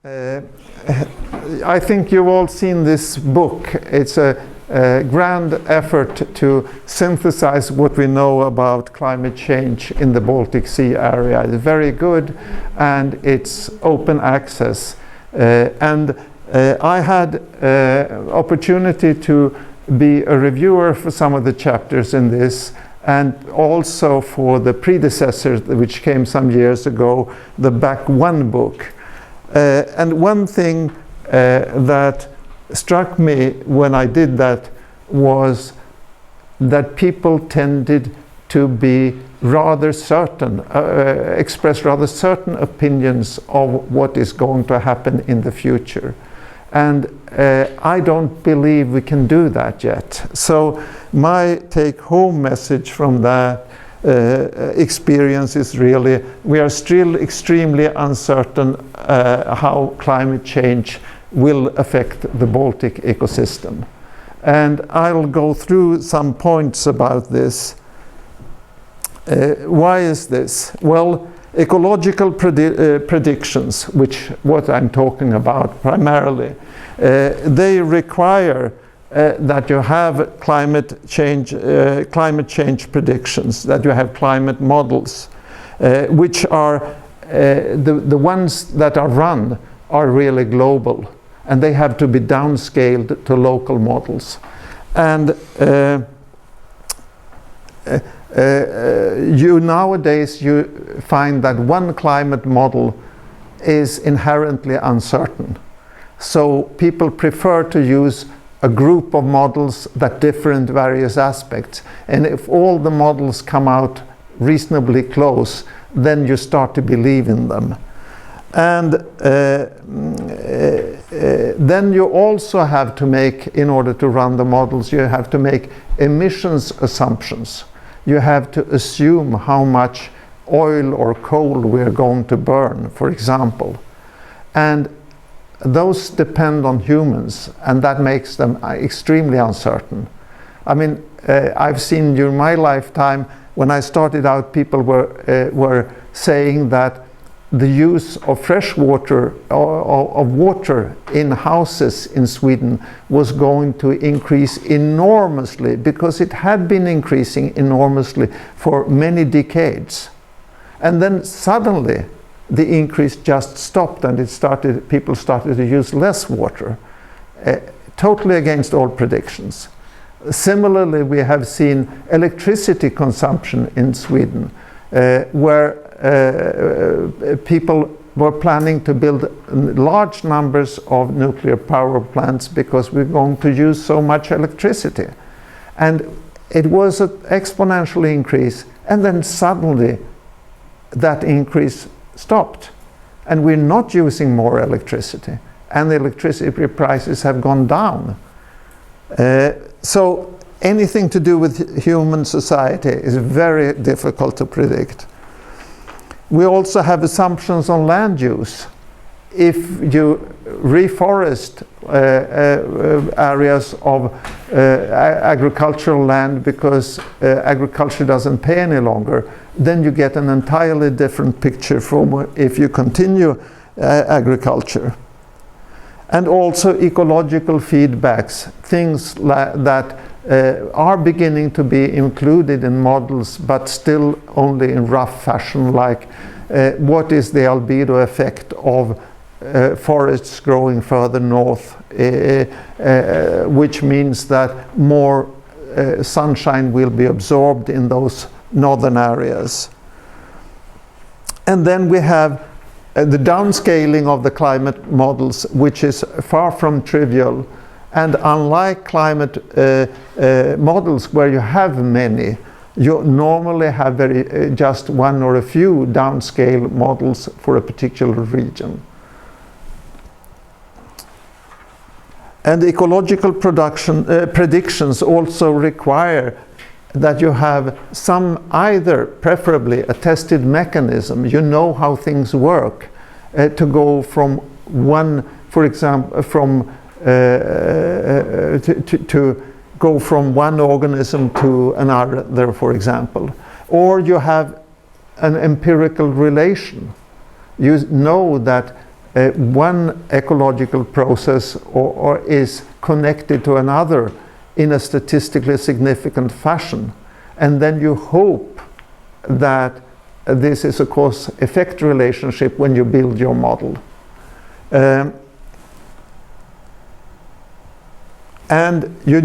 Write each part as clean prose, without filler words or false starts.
I think you've all seen this book. It's a grand effort to synthesize what we know about climate change in the Baltic Sea area. It's very good, and it's open access. I had opportunity to be a reviewer for some of the chapters in this, and also for the predecessor, which came some years ago, the Back One book. And one thing that struck me when I did that was that people tended to be rather certain, express rather certain opinions of what is going to happen in the future. And I don't believe we can do that yet. So my take-home message from that experience is really, we are still extremely uncertain how climate change will affect the Baltic ecosystem. And I'll go through some points about this. Why is this? Well, ecological predictions, which what I'm talking about primarily, they require that you have climate change predictions, that you have climate models, which are the ones that are run are really global, and they have to be downscaled to local models. And nowadays you find that one climate model is inherently uncertain. So people prefer to use a group of models that differ in various aspects. And if all the models come out reasonably close, then you start to believe in them. And then you also have to make, in order to run the models, you have to make emissions assumptions. You have to assume how much oil or coal we're going to burn, for example. And those depend on humans, and that makes them extremely uncertain. I mean, I've seen during my lifetime, when I started out, people were saying that the use of fresh water, of water in houses in Sweden was going to increase enormously, because it had been increasing enormously for many decades. And then suddenly the increase just stopped, and people started to use less water, totally against all predictions. Similarly, we have seen electricity consumption in Sweden, where people were planning to build large numbers of nuclear power plants because we're going to use so much electricity. And it was an exponential increase, and then suddenly that increase stopped, and we're not using more electricity, and the electricity prices have gone down. So anything to do with human society is very difficult to predict. We also have assumptions on land use. If you reforest areas of agricultural land because agriculture doesn't pay any longer, then you get an entirely different picture from if you continue agriculture. And also ecological feedbacks, things that are beginning to be included in models, but still only in rough fashion, like what is the albedo effect of forests growing further north, which means that more sunshine will be absorbed in those northern areas. And then we have the downscaling of the climate models, which is far from trivial. And unlike climate models where you have many, you normally have just one or a few downscale models for a particular region. And ecological predictions also require that you have some, either preferably a tested mechanism, you know how things work, to go from one, for example, to go from one organism to another, for example. Or you have an empirical relation. You know that one ecological process or is connected to another in a statistically significant fashion. And then you hope that this is a cause-effect relationship when you build your model. And you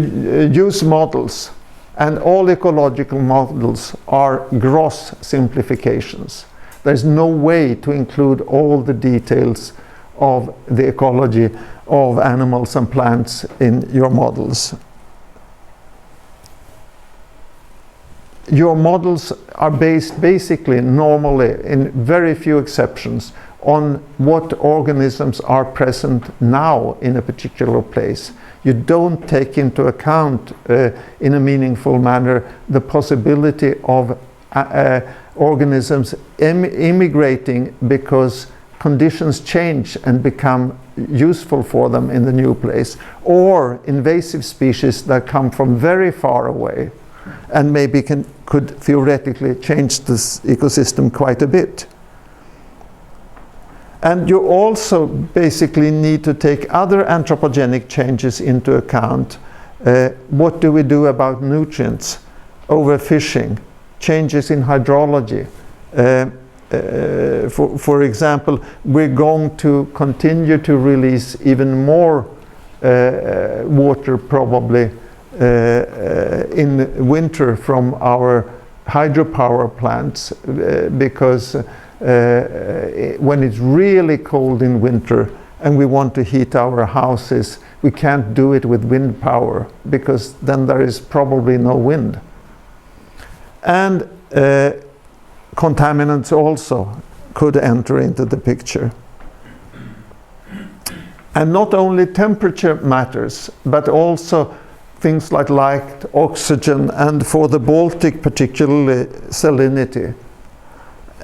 use models, and all ecological models are gross simplifications. There's no way to include all the details of the ecology of animals and plants in your models. Your models are based basically, normally, in very few exceptions, on what organisms are present now in a particular place. You don't take into account in a meaningful manner the possibility of organisms immigrating because conditions change and become useful for them in the new place, or invasive species that come from very far away and maybe could theoretically change this ecosystem quite a bit. And you also basically need to take other anthropogenic changes into account. What do we do about nutrients, overfishing, changes in hydrology? For example, we're going to continue to release even more water probably in winter from our hydropower plants because when it's really cold in winter and we want to heat our houses, we can't do it with wind power because then there is probably no wind. And contaminants also could enter into the picture. And not only temperature matters, but also things like light, oxygen, and for the Baltic particularly salinity.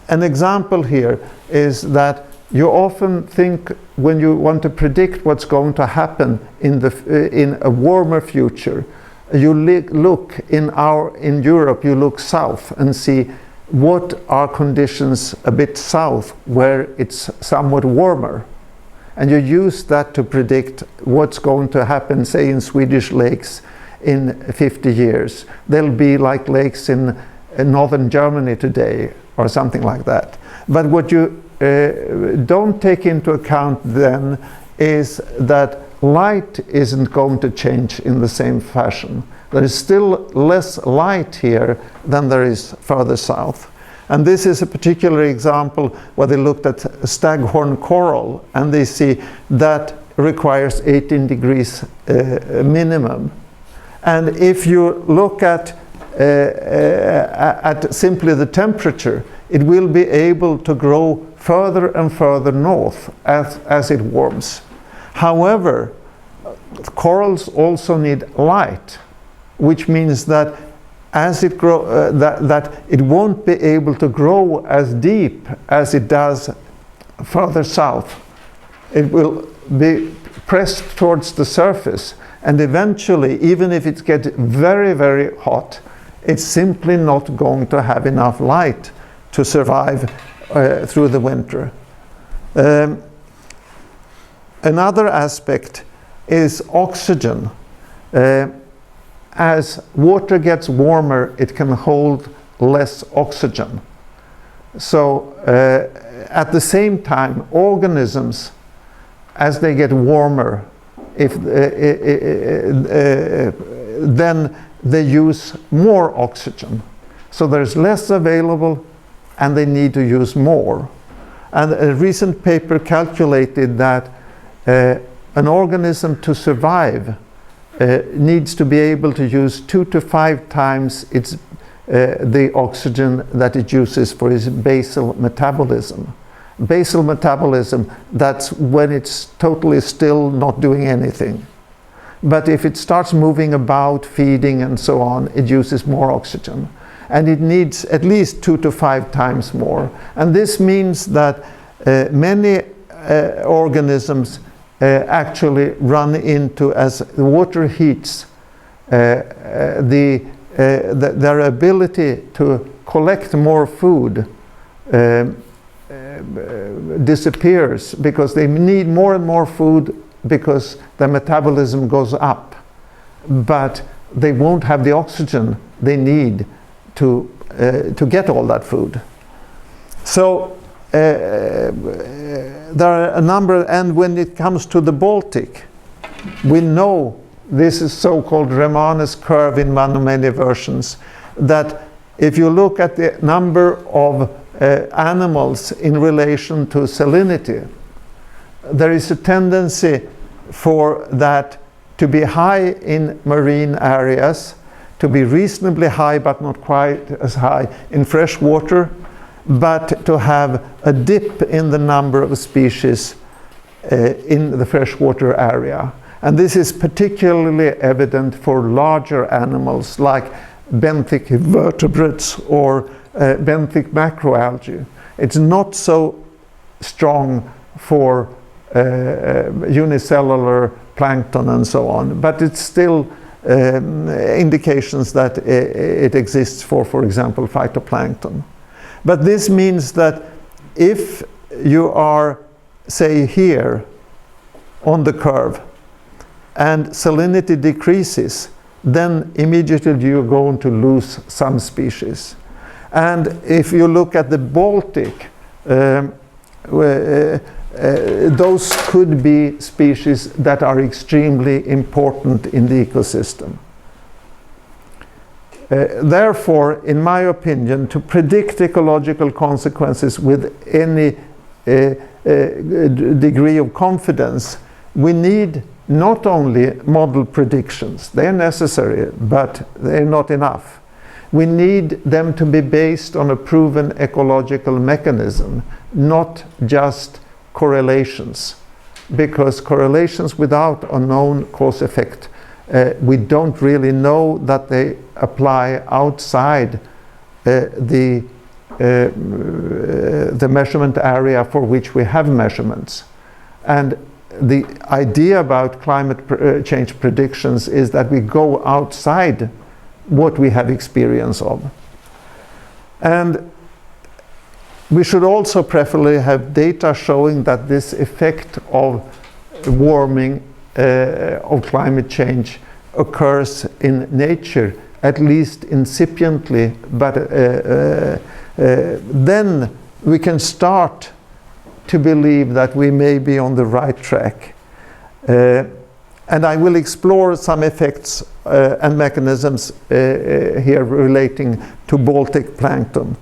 An example here is that you often think when you want to predict what's going to happen in a warmer future, you look in Europe, you look south and see what are conditions a bit south where it's somewhat warmer. And you use that to predict what's going to happen, say, in Swedish lakes in 50 years. They'll be like lakes in northern Germany today, or something like that. But what you don't take into account then is that light isn't going to change in the same fashion. There is still less light here than there is further south. And this is a particular example where they looked at staghorn coral, and they see that requires 18 degrees minimum. And if you look at simply the temperature, it will be able to grow further and further north as it warms. However, corals also need light, which means that as it grows, that it won't be able to grow as deep as it does further south. It will be pressed towards the surface, and eventually, even if it gets very, very hot, it's simply not going to have enough light to survive through the winter. Another aspect is oxygen. As water gets warmer, it can hold less oxygen. So at the same time, organisms, as they get warmer, then they use more oxygen. So there's less available and they need to use more. And a recent paper calculated that an organism to survive needs to be able to use 2 to 5 times the oxygen that it uses for its basal metabolism. Basal metabolism, that's when it's totally still, not doing anything. But if it starts moving about, feeding and so on, it uses more oxygen. And it needs at least 2 to 5 times more. And this means that many organisms actually run into, as the water heats, their ability to collect more food disappears because they need more and more food because their metabolism goes up, but they won't have the oxygen they need to get all that food. So there are a number, and when it comes to the Baltic, we know this is so-called Reman's curve in one of many versions, that if you look at the number of animals in relation to salinity, there is a tendency for that to be high in marine areas, to be reasonably high but not quite as high in fresh water, but to have a dip in the number of species in the freshwater area. And this is particularly evident for larger animals like benthic vertebrates or benthic macroalgae. It's not so strong for unicellular plankton and so on, but it's still indications that it exists for example, phytoplankton. But this means that if you are, say, here on the curve and salinity decreases, then immediately you're going to lose some species. And if you look at the Baltic, those could be species that are extremely important in the ecosystem. Therefore, in my opinion, to predict ecological consequences with any degree of confidence, we need not only model predictions. They're necessary, but they're not enough. We need them to be based on a proven ecological mechanism, not just correlations, because correlations without a known cause effect, we don't really know that they apply outside the measurement area for which we have measurements. And the idea about climate change predictions is that we go outside what we have experience of. And we should also preferably have data showing that this effect of warming, of climate change, occurs in nature, at least incipiently, but then we can start to believe that we may be on the right track. And I will explore some effects and mechanisms here relating to Baltic plankton.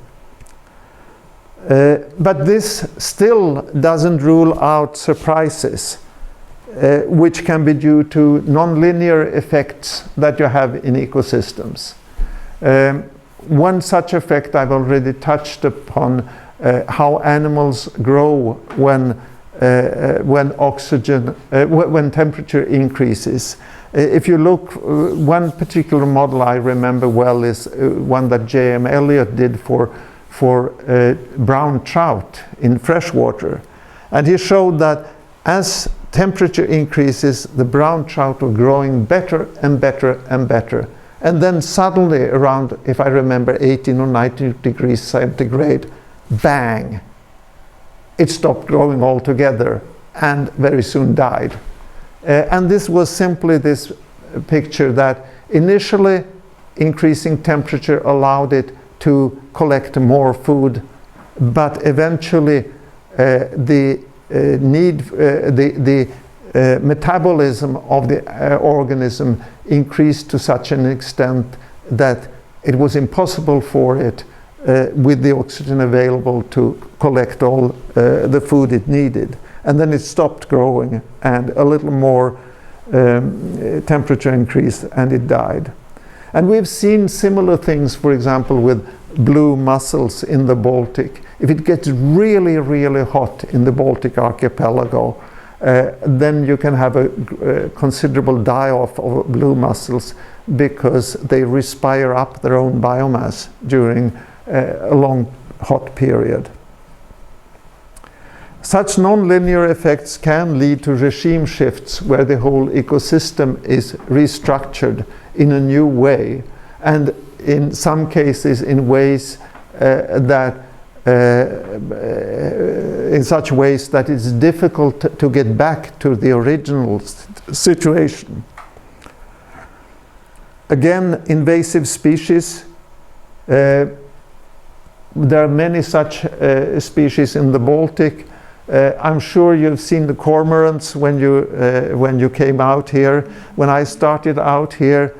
But this still doesn't rule out surprises, which can be due to nonlinear effects that you have in ecosystems. One such effect I've already touched upon, how animals grow when temperature increases. If you look, one particular model I remember well is one that J.M. Elliott did for brown trout in freshwater. And he showed that as temperature increases, the brown trout are growing better and better and better. And then suddenly around, if I remember, 18 or 19 degrees centigrade, bang, it stopped growing altogether and very soon died. And this was simply this picture that initially increasing temperature allowed it to collect more food, but eventually the metabolism of the organism increased to such an extent that it was impossible for it with the oxygen available to collect all the food it needed. And then it stopped growing and a little more temperature increased and it died. And we've seen similar things, for example, with blue mussels in the Baltic. If it gets really, really hot in the Baltic archipelago, then you can have a considerable die-off of blue mussels because they respire up their own biomass during a long hot period. Such non-linear effects can lead to regime shifts where the whole ecosystem is restructured in a new way, and in some cases in ways that in such ways that it's difficult to get back to the original situation. Again, invasive species. There are many such species in the Baltic. I'm sure you've seen the cormorants when you came out here. When I started out here,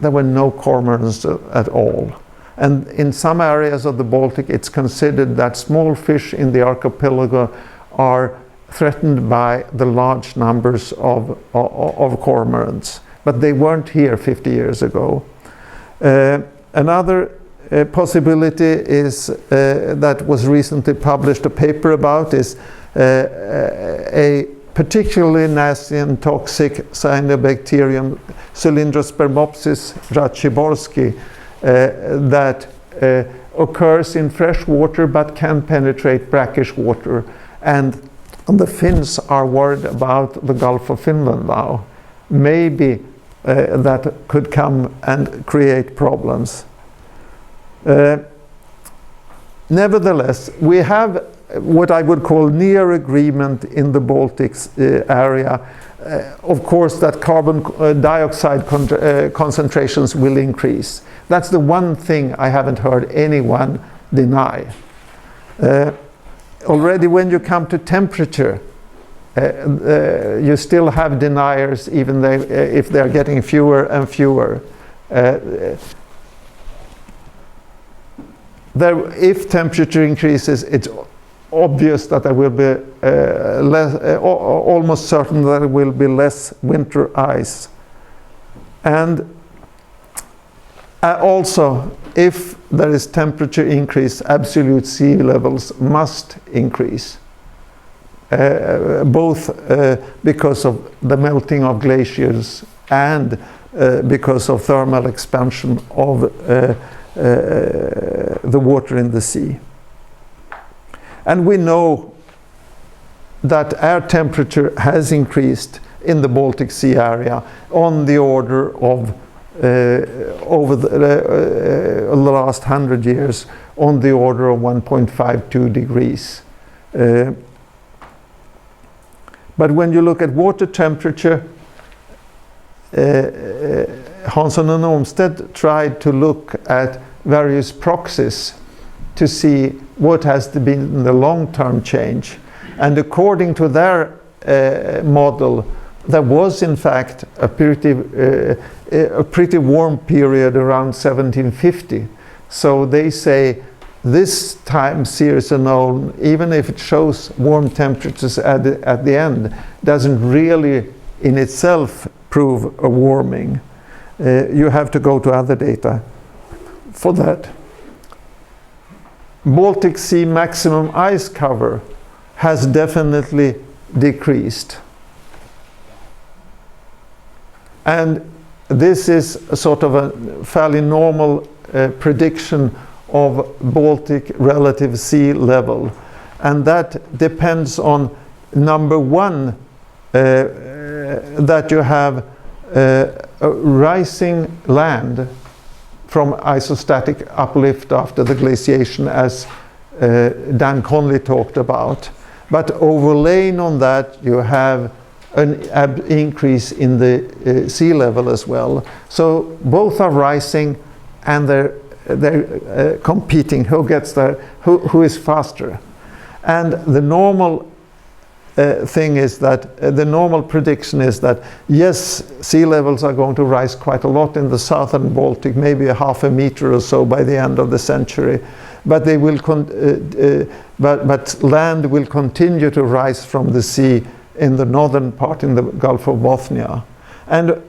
there were no cormorants at all. And in some areas of the Baltic, it's considered that small fish in the archipelago are threatened by the large numbers of cormorants. But they weren't here 50 years ago. Another possibility is that was recently published a paper about is a particularly nasty and toxic cyanobacterium, Cylindrospermopsis raciborski, that occurs in fresh water but can penetrate brackish water. And the Finns are worried about the Gulf of Finland now. Maybe that could come and create problems. Nevertheless, we have what I would call near agreement in the Baltic area. Of course, that carbon dioxide concentrations will increase. That's the one thing I haven't heard anyone deny. Already when you come to temperature, you still have deniers, even if they're getting fewer and fewer. If temperature increases, it's obvious that there will be almost certain that there will be less winter ice. And also, if there is temperature increase, absolute sea levels must increase. Both because of the melting of glaciers and because of thermal expansion of the water in the sea. And we know that air temperature has increased in the Baltic Sea area on the order of, over the last 100 years, on the order of 1.52 degrees. But when you look at water temperature, Hansson and Olmsted tried to look at various proxies to see what has been the long-term change. And according to their model, there was in fact a pretty warm period around 1750. So they say this time series alone, even if it shows warm temperatures at the end, doesn't really in itself prove a warming. You have to go to other data for that. Baltic Sea maximum ice cover has definitely decreased. And this is a sort of a fairly normal prediction of Baltic relative sea level. And that depends on, number one, that you have a rising land from isostatic uplift after the glaciation, as Dan Conley talked about. But overlaying on that, you have an increase in the sea level as well. So both are rising, and they're competing. Who gets there? Who is faster? And the normal thing is that the normal prediction is that yes, sea levels are going to rise quite a lot in the southern Baltic, maybe a half a meter or so by the end of the century, but they will but land will continue to rise from the sea in the northern part, in the Gulf of Bothnia, and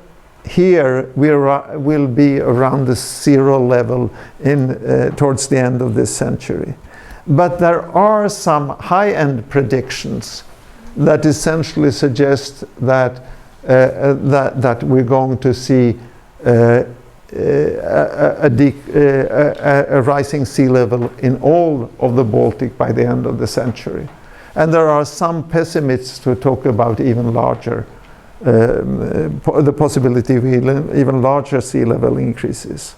here we will be around the zero level in towards the end of this century. But there are some high-end predictions that essentially suggest that that we're going to see a rising sea level in all of the Baltic by the end of the century. And there are some pessimists who talk about even larger, the possibility of even larger sea level increases.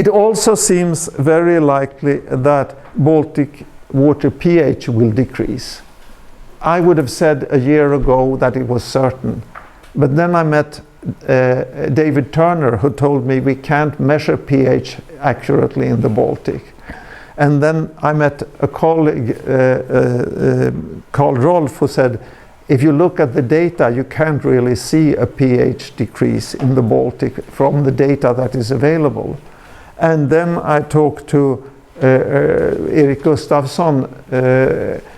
It also seems very likely that Baltic water pH will decrease. I would have said a year ago that it was certain. But then I met David Turner, who told me we can't measure pH accurately in the Baltic. And then I met a colleague, Carl Rolf, who said, if you look at the data, you can't really see a pH decrease in the Baltic from the data that is available. And then I talked to Erik Gustafsson,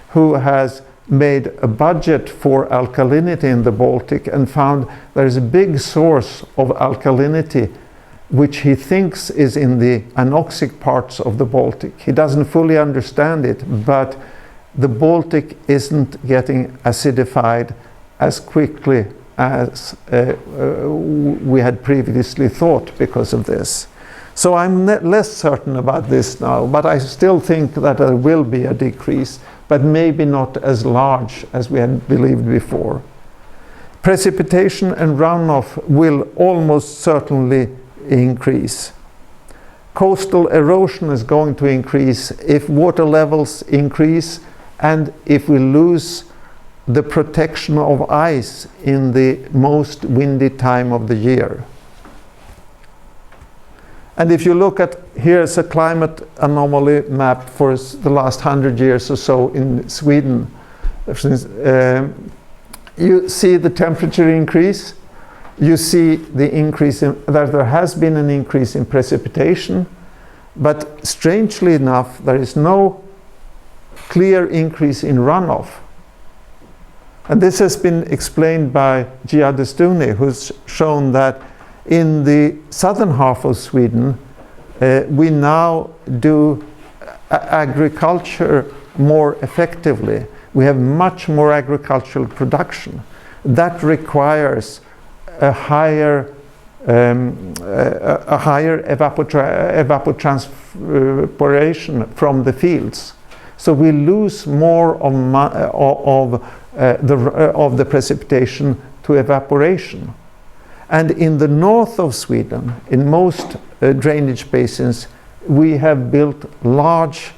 who has made a budget for alkalinity in the Baltic and found there is a big source of alkalinity which he thinks is in the anoxic parts of the Baltic. He doesn't fully understand it, but the Baltic isn't getting acidified as quickly as we had previously thought because of this. So I'm less certain about this now, but I still think that there will be a decrease, but maybe not as large as we had believed before. Precipitation and runoff will almost certainly increase. Coastal erosion is going to increase if water levels increase and if we lose the protection of ice in the most windy time of the year. And if you look at, here's a climate anomaly map for the last 100 years or so in Sweden. You see the temperature increase. You see the increase that there has been an increase in precipitation, but strangely enough, there is no clear increase in runoff. And this has been explained by Gia Destuni, who's shown that in the southern half of Sweden, we now do agriculture more effectively. We have much more agricultural production. That requires a higher evapotranspiration from the fields. So we lose more of the precipitation to evaporation. And in the north of Sweden, in most drainage basins, we have built large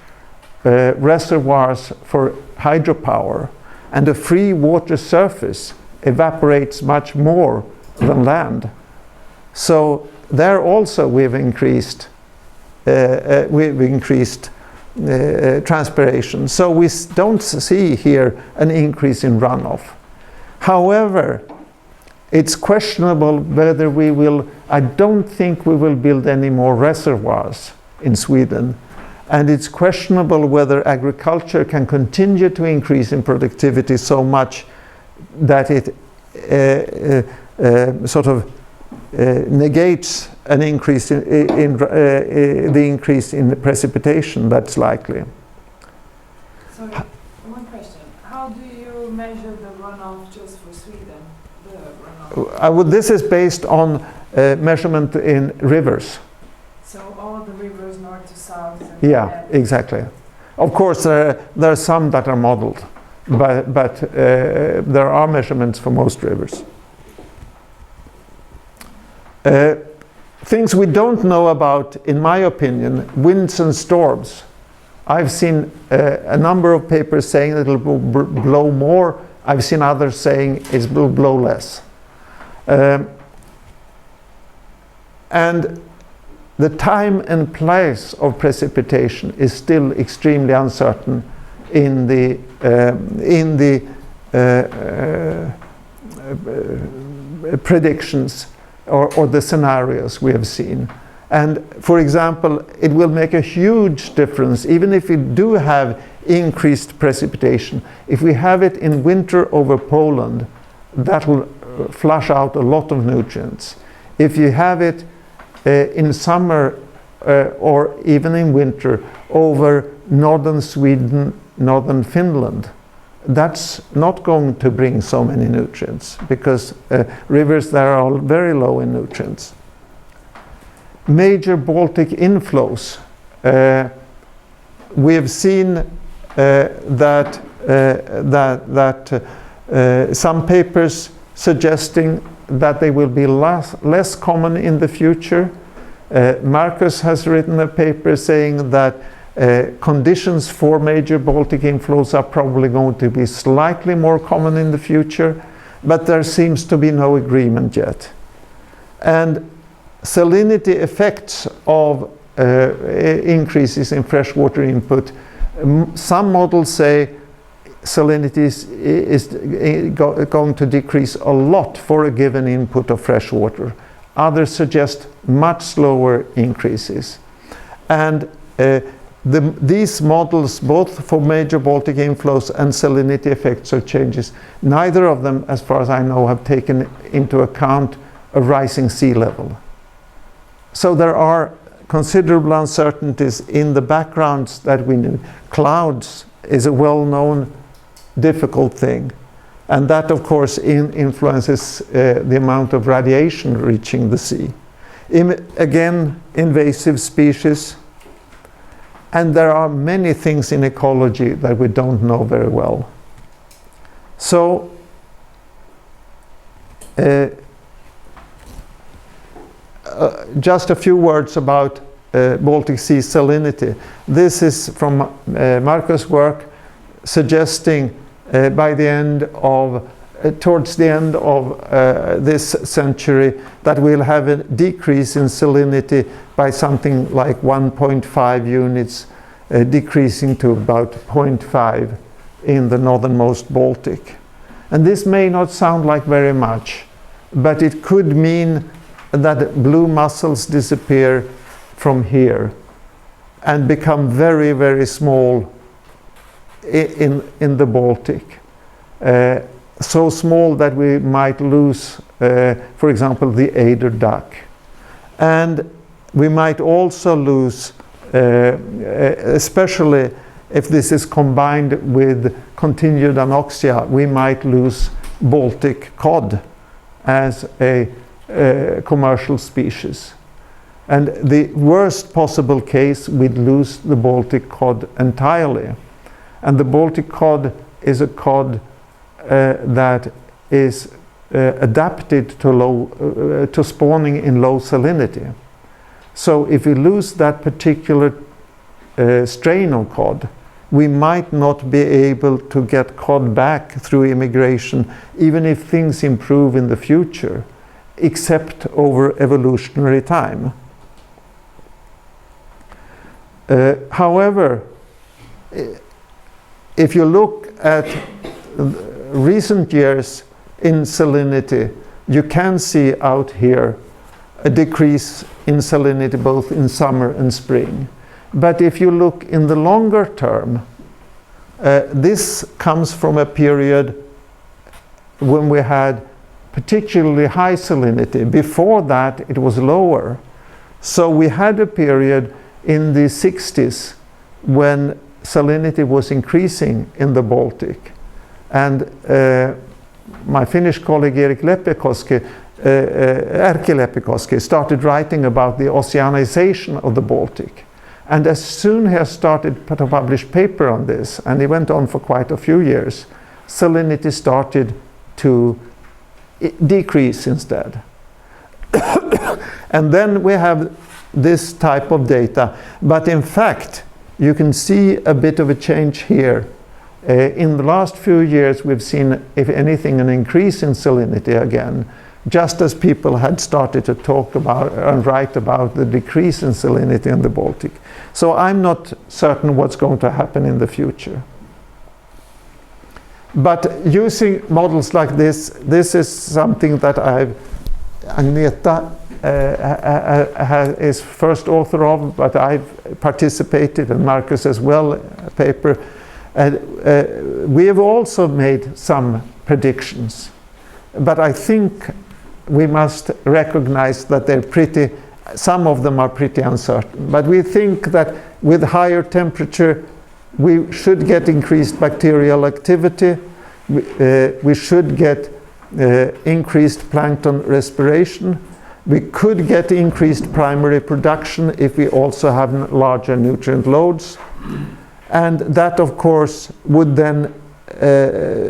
reservoirs for hydropower, and the free water surface evaporates much more than land. So there also we've increased transpiration. So we don't see here an increase in runoff. However, it's questionable whether we will, I don't think we will build any more reservoirs in Sweden. And it's questionable whether agriculture can continue to increase in productivity so much that it negates an increase in the increase in precipitation that's likely. Sorry, one question. How do you measure the runoff just for Sweden? This is based on measurement in rivers. So all the rivers north to south? Yeah, exactly. Of course, there are some that are modeled, but there are measurements for most rivers. Things we don't know about, in my opinion, winds and storms. I've seen a number of papers saying that it will blow more. I've seen others saying it will blow less. And the time and place of precipitation is still extremely uncertain in the predictions or the scenarios we have seen. And for example, it will make a huge difference, even if we do have increased precipitation. If we have it in winter over Poland, that will flush out a lot of nutrients. If you have it in summer or even in winter over northern Sweden, northern Finland, that's not going to bring so many nutrients because rivers there are very low in nutrients. Major Baltic inflows. We have seen that some papers suggesting that they will be less common in the future. Marcus has written a paper saying that conditions for major Baltic inflows are probably going to be slightly more common in the future, but there seems to be no agreement yet. And salinity effects of increases in freshwater input, some models say salinity is going to decrease a lot for a given input of freshwater. Others suggest much slower increases. And these models, both for major Baltic inflows and salinity effects or changes, neither of them, as far as I know, have taken into account a rising sea level. So there are considerable uncertainties in the backgrounds that we knew. Clouds is a well-known difficult thing, and that of course influences the amount of radiation reaching the sea. Again, invasive species, and there are many things in ecology that we don't know very well. So just a few words about Baltic Sea salinity. This is from Marcus' work, suggesting by the end of, towards the end of this century, that we'll have a decrease in salinity by something like 1.5 units, decreasing to about 0.5 in the northernmost Baltic. And this may not sound like very much, but it could mean that blue mussels disappear from here and become very, very small in the Baltic. So small that we might lose, for example, the eider duck. And we might also lose, especially if this is combined with continued anoxia, we might lose Baltic cod as a commercial species. And the worst possible case, we'd lose the Baltic cod entirely. And the Baltic cod is a cod that is adapted to to spawning in low salinity. So if we lose that particular strain of cod, we might not be able to get cod back through immigration, even if things improve in the future, except over evolutionary time. However, if you look at recent years in salinity, you can see out here a decrease in salinity both in summer and spring. But if you look in the longer term, this comes from a period when we had particularly high salinity. Before that, it was lower. So we had a period in the 60s when salinity was increasing in the Baltic. And my Finnish colleague Erkki Lepikoski started writing about the oceanization of the Baltic. And as soon as he started to publish paper on this, and he went on for quite a few years, salinity started to decrease instead. And then we have this type of data. But in fact, you can see a bit of a change here. In the last few years, we've seen, if anything, an increase in salinity again, just as people had started to talk about and write about the decrease in salinity in the Baltic. So I'm not certain what's going to happen in the future. But using models like this is something that Agneta is first author of, but I've participated, and Marcus as well, a paper. We have also made some predictions, but I think we must recognize that some of them are pretty uncertain. But we think that with higher temperature, we should get increased bacterial activity, we should get increased plankton respiration, we could get increased primary production if we also have larger nutrient loads. And that, of course, would then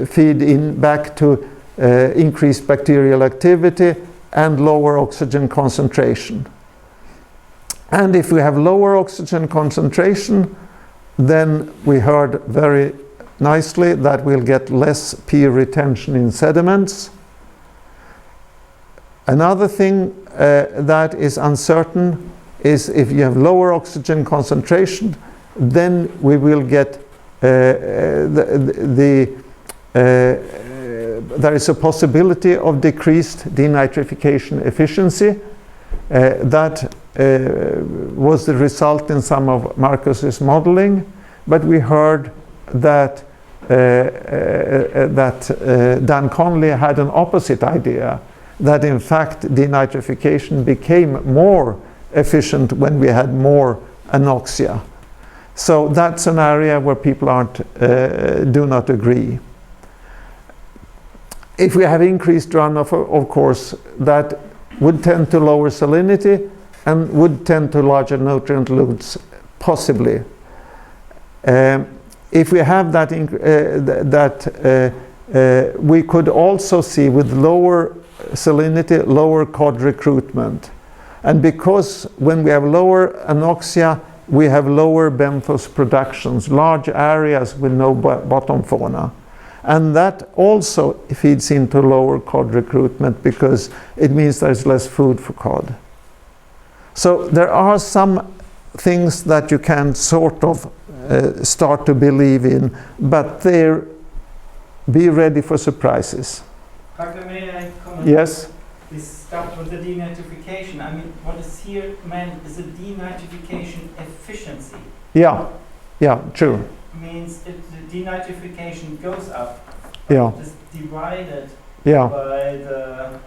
feed in back to increased bacterial activity and lower oxygen concentration. And if we have lower oxygen concentration, then we heard very nicely that we'll get less P retention in sediments. Another thing that is uncertain is if you have lower oxygen concentration, then we will get there is a possibility of decreased denitrification efficiency. That was the result in some of Marcus's modeling, but we heard that Dan Conley had an opposite idea, that in fact denitrification became more efficient when we had more anoxia. So that's an area where people do not agree. If we have increased runoff, of course, that would tend to lower salinity and would tend to larger nutrient loads, possibly. If we have that, we could also see with lower salinity, lower cod recruitment. And because when we have lower anoxia, we have lower benthos productions, large areas with no bottom fauna. And that also feeds into lower cod recruitment because it means there's less food for cod. So there are some things that you can sort of start to believe in, but be ready for surprises. Ragnar, may I comment? Yes? This stuff with the denitrification, I mean, what is here meant is a denitrification efficiency. Yeah, yeah, true. It means if the denitrification goes up, Yeah. it is divided Yeah. by the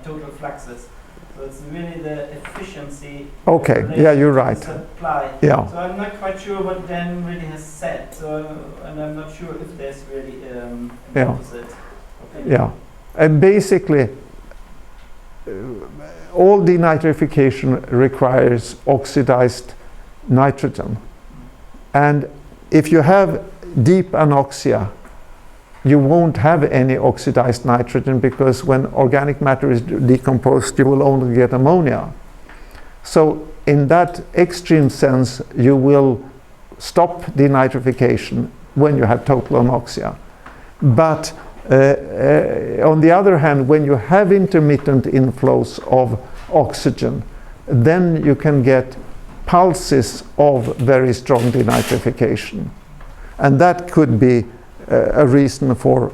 total fluxes. So it's really the efficiency. Okay, relation yeah, you're to the right. Supply. Yeah. So I'm not quite sure what Dan really has said. So, and I'm not sure if there's really an Yeah. opposite opinion. Yeah. And basically, all denitrification requires oxidized nitrogen. And if you have deep anoxia, you won't have any oxidized nitrogen because when organic matter is decomposed, you will only get ammonia. So in that extreme sense, you will stop denitrification when you have total anoxia. But on the other hand, when you have intermittent inflows of oxygen, then you can get pulses of very strong denitrification. And that could be a reason for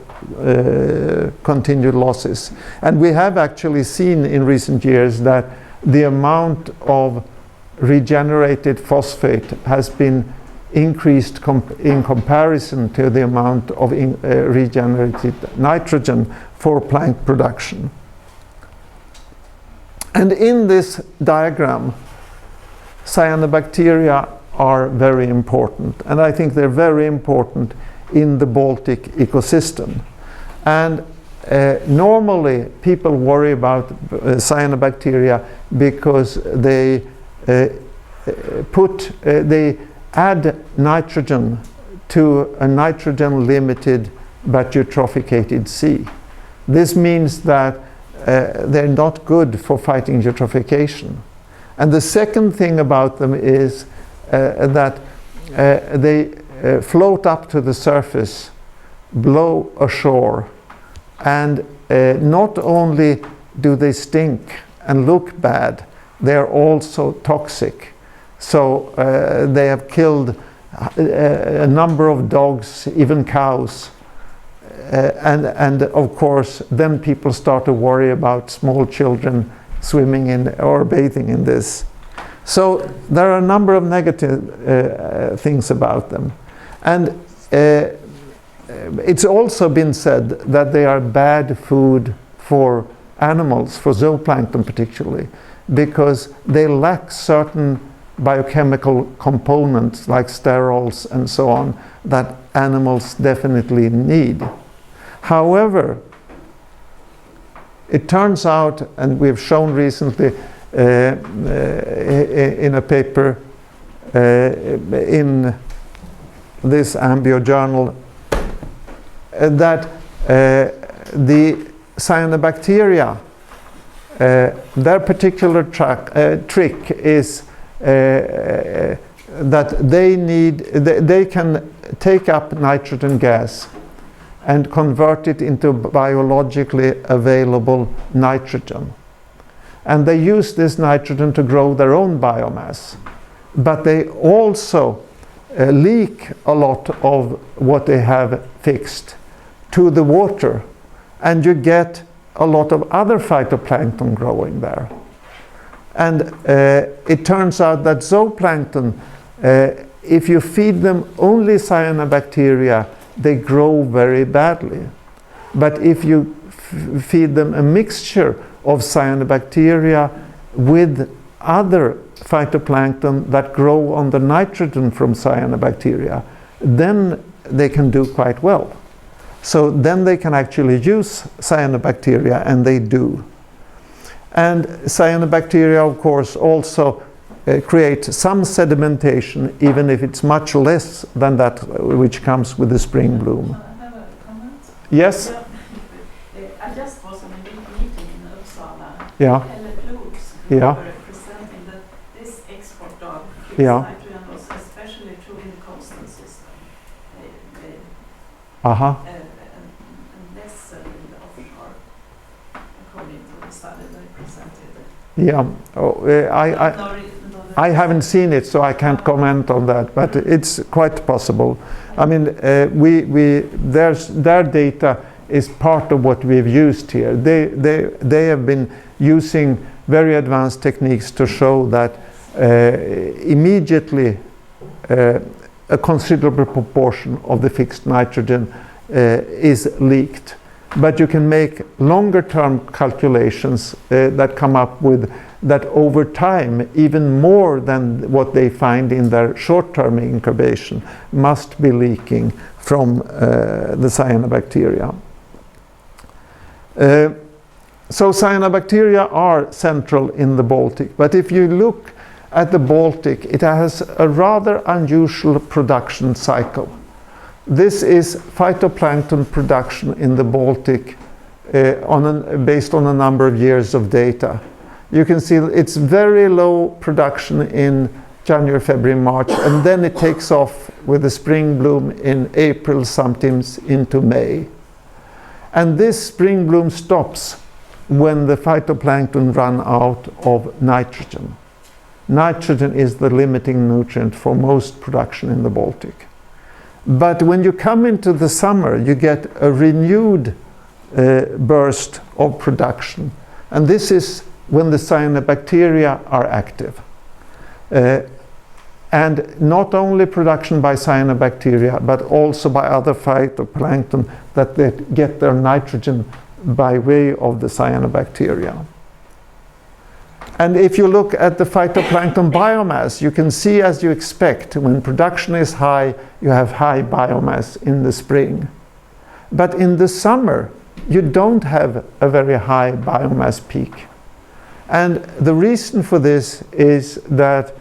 continued losses. And we have actually seen in recent years that the amount of regenerated phosphate has been increased in comparison to the amount of regenerated nitrogen for plant production. And in this diagram, cyanobacteria are very important, and I think they're very important in the Baltic ecosystem. And normally people worry about cyanobacteria because they add nitrogen to a nitrogen limited but eutrophicated sea. This means that they're not good for fighting eutrophication. And the second thing about them is that they float up to the surface, blow ashore, and not only do they stink and look bad, they're also toxic. So they have killed a number of dogs, even cows. And of course, then people start to worry about small children swimming in or bathing in this. So there are a number of negative things about them. And it's also been said that they are bad food for animals, for zooplankton particularly, because they lack certain biochemical components like sterols and so on that animals definitely need. However, it turns out, and we've shown recently in a paper in this Ambio journal, that the cyanobacteria, their particular trick is that they can take up nitrogen gas and convert it into biologically available nitrogen. And they use this nitrogen to grow their own biomass. But they also leak a lot of what they have fixed to the water, and you get a lot of other phytoplankton growing there. And it turns out that zooplankton, if you feed them only cyanobacteria, they grow very badly. But if you feed them a mixture of cyanobacteria with other phytoplankton that grow on the nitrogen from cyanobacteria, then they can do quite well. So then they can actually use cyanobacteria, and they do. And cyanobacteria, of course, also create some sedimentation, even if it's much less than that which comes with the spring bloom. I have a comment. Yes? I just was in a big meeting in Uppsala. Yeah. Yeah. Were representing that this export of Yeah. nitrogen was especially true in the coastal system. Uh-huh. And less in the offshore, according to the study they presented. Yeah. Oh, I haven't seen it, so I can't comment on that, but it's quite possible. I mean, their data is part of what we've used here. They have been using very advanced techniques to show that immediately a considerable proportion of the fixed nitrogen is leaked. But you can make longer term calculations that come up with that over time, even more than what they find in their short-term incubation, must be leaking from the cyanobacteria. So cyanobacteria are central in the Baltic, but if you look at the Baltic, it has a rather unusual production cycle. This is phytoplankton production in the Baltic based on a number of years of data. You can see it's very low production in January, February, March, and then it takes off with the spring bloom in April, sometimes into May. And this spring bloom stops when the phytoplankton run out of nitrogen. Nitrogen is the limiting nutrient for most production in the Baltic. But when you come into the summer, you get a renewed burst of production. And this is when the cyanobacteria are active. And not only production by cyanobacteria, but also by other phytoplankton that they get their nitrogen by way of the cyanobacteria. And if you look at the phytoplankton biomass, you can see, as you expect, when production is high, you have high biomass in the spring. But in the summer, you don't have a very high biomass peak. And the reason for this is that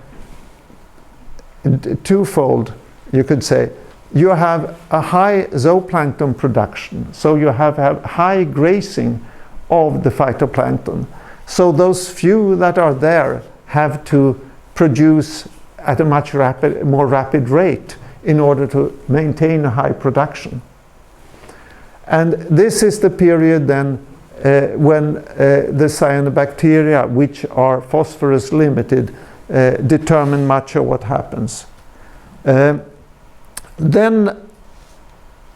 twofold, you could say. You have a high zooplankton production, so you have high grazing of the phytoplankton. So those few that are there have to produce at a much more rapid rate in order to maintain a high production. And this is the period then when the cyanobacteria, which are phosphorus limited, determine much of what happens. Then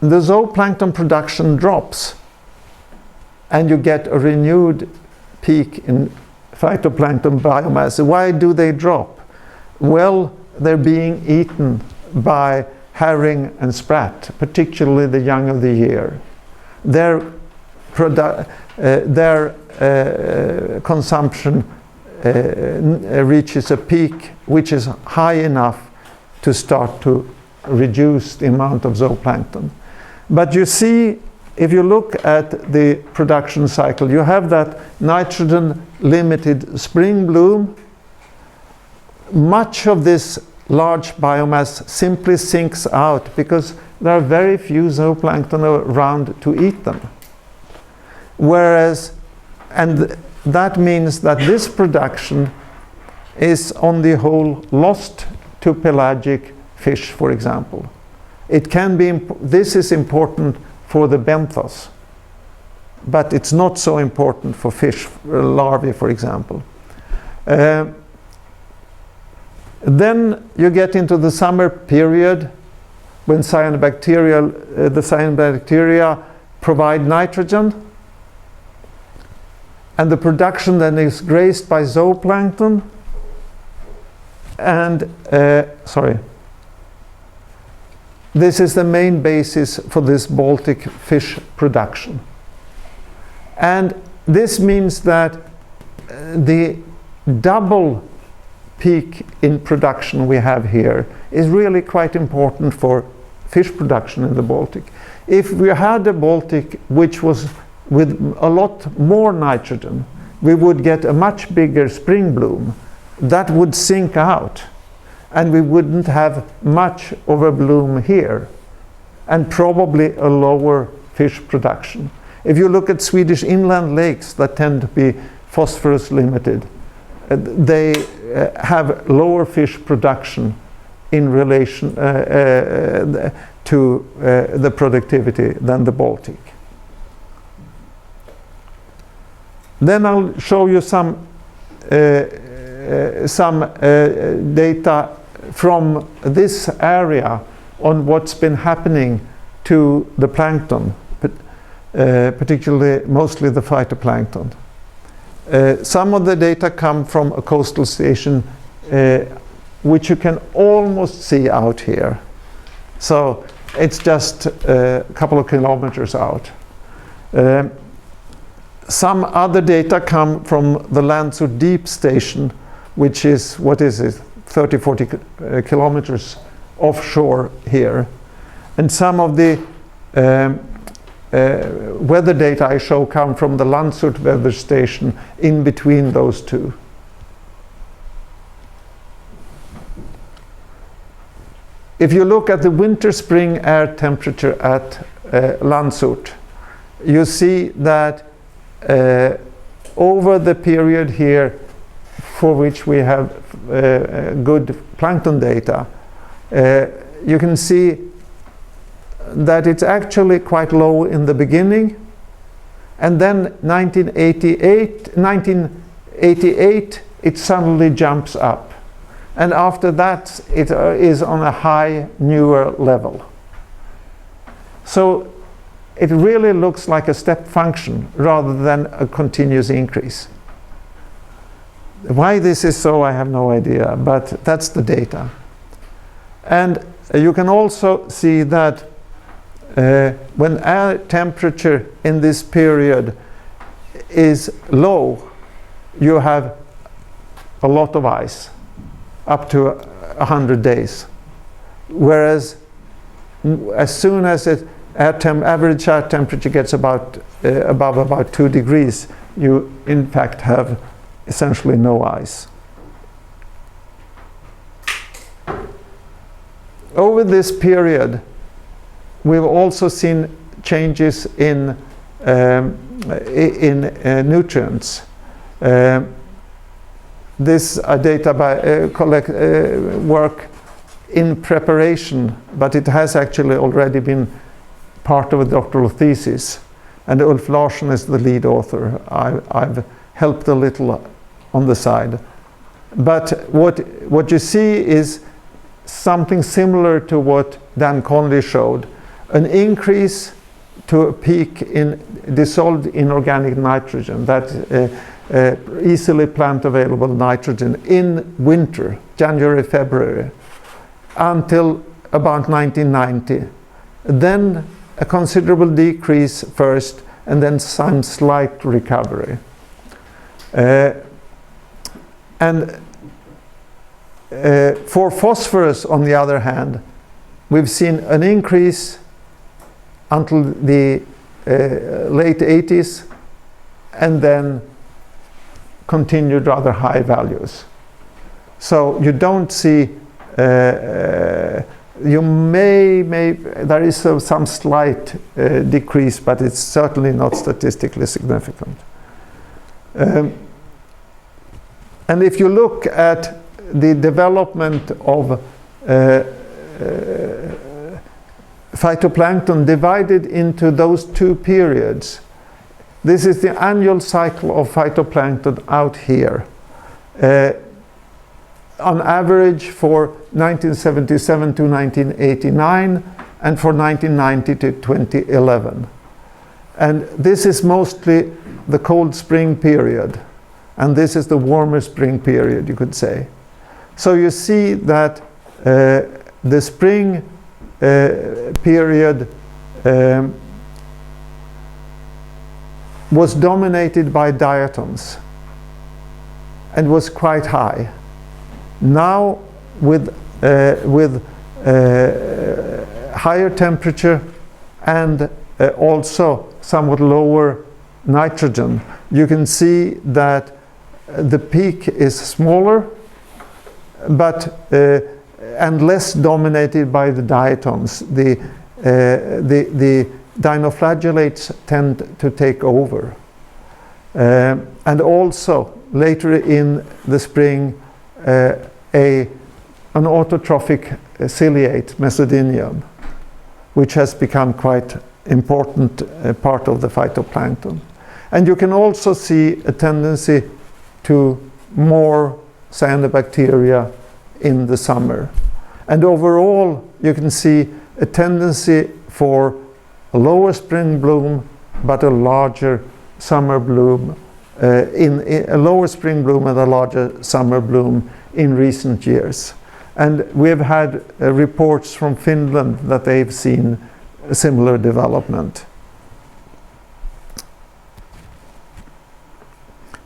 the zooplankton production drops, and you get a renewed peak in phytoplankton biomass. Why do they drop? Well, they're being eaten by herring and sprat, particularly the young of the year. Their consumption reaches a peak which is high enough to start to reduce the amount of zooplankton. But you see, if you look at the production cycle, you have that nitrogen limited spring bloom. Much of this large biomass simply sinks out because there are very few zooplankton around to eat them. Whereas, and that means that this production is on the whole lost to pelagic fish, for example. It can be, this is important for the benthos, but it's not so important for fish larvae, for example. Then you get into the summer period when the cyanobacteria provide nitrogen, and the production then is grazed by zooplankton. And this is the main basis for this Baltic fish production. And this means that the double peak in production we have here is really quite important for fish production in the Baltic. If we had a Baltic which was with a lot more nitrogen, we would get a much bigger spring bloom. That would sink out, and we wouldn't have much of a bloom here, and probably a lower fish production. If you look at Swedish inland lakes that tend to be phosphorus limited, they have lower fish production in relation to the productivity than the Baltic. Then I'll show you some data from this area on what's been happening to the plankton, particularly mostly the phytoplankton. Some of the data come from a coastal station which you can almost see out here. So it's just a couple of kilometers out. Some other data come from the Landshut Deep Station, which is, 30, 40 kilometers offshore here. And some of the weather data I show come from the Landshut weather station in between those two. If you look at the winter-spring air temperature at Landshut, you see that over the period here for which we have good plankton data, you can see that it's actually quite low in the beginning, and then 1988 it suddenly jumps up, and after that it is on a high newer level. So it really looks like a step function rather than a continuous increase. Why this is so, I have no idea, but that's the data. And you can also see that when air temperature in this period is low, you have a lot of ice, up to 100 days. Whereas as soon as average air temperature gets above about 2 degrees, you in fact have essentially no ice. Over this period, we've also seen changes in nutrients. This data by work in preparation, but it has actually already been part of a doctoral thesis, and Ulf Larsson is the lead author. I've helped a little on the side. But what you see is something similar to what Dan Conley showed, an increase to a peak in dissolved inorganic nitrogen, that easily plant available nitrogen in winter, January, February, until about 1990. Then a considerable decrease first, and then some slight recovery. For phosphorus, on the other hand, we've seen an increase until the late 80s, and then continued rather high values. So you don't see, you there is some slight decrease, but it's certainly not statistically significant. And if you look at the development of phytoplankton divided into those two periods, this is the annual cycle of phytoplankton out here. On average for 1977 to 1989 and for 1990 to 2011. And this is mostly the cold spring period. And this is the warmer spring period, you could say. So you see that the spring period was dominated by diatoms and was quite high. Now with higher temperature and also somewhat lower nitrogen, you can see that the peak is smaller, but and less dominated by the diatoms. The dinoflagellates tend to take over. And also, later in the spring, an autotrophic ciliate, Mesodinium, which has become quite important part of the phytoplankton. And you can also see a tendency to more cyanobacteria in the summer. And overall, you can see a tendency for a lower spring bloom, but a larger summer bloom, in a lower spring bloom and a larger summer bloom in recent years. And we have had reports from Finland that they've seen a similar development.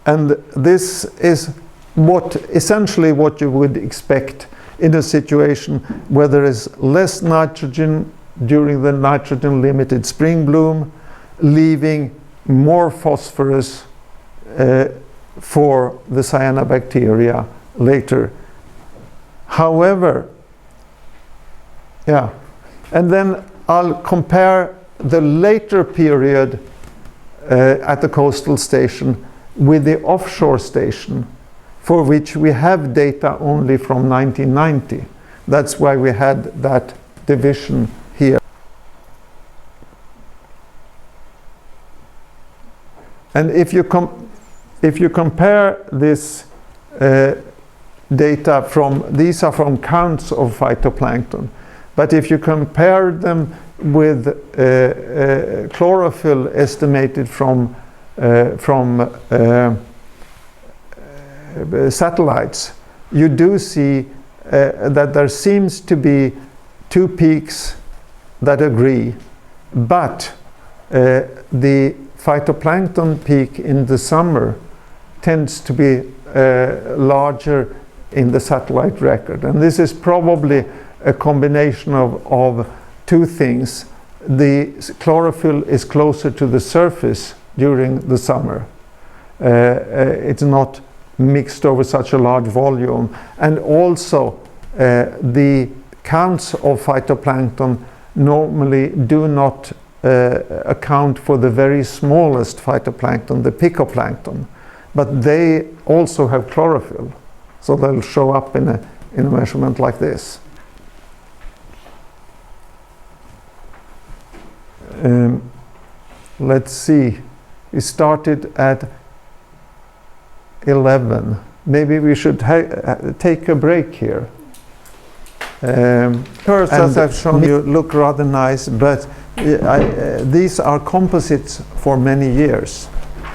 And this is essentially what you would expect in a situation where there is less nitrogen during the nitrogen limited spring bloom, leaving more phosphorus for the cyanobacteria later. However, and then I'll compare the later period at the coastal station with the offshore station, for which we have data only from 1990. That's why we had that division here. And if you compare this data from, these are from counts of phytoplankton, but if you compare them with chlorophyll estimated from satellites, you do see that there seems to be two peaks that agree, but the phytoplankton peak in the summer tends to be larger in the satellite record. And this is probably a combination of two things. The chlorophyll is closer to the surface during the summer. It's not mixed over such a large volume. And also the counts of phytoplankton normally do not account for the very smallest phytoplankton, the picoplankton, but they also have chlorophyll, so they'll show up in a measurement like this. Let's see, we started at 11. Maybe we should take a break here. Curves, as I've shown you, look rather nice, but these are composites for many years.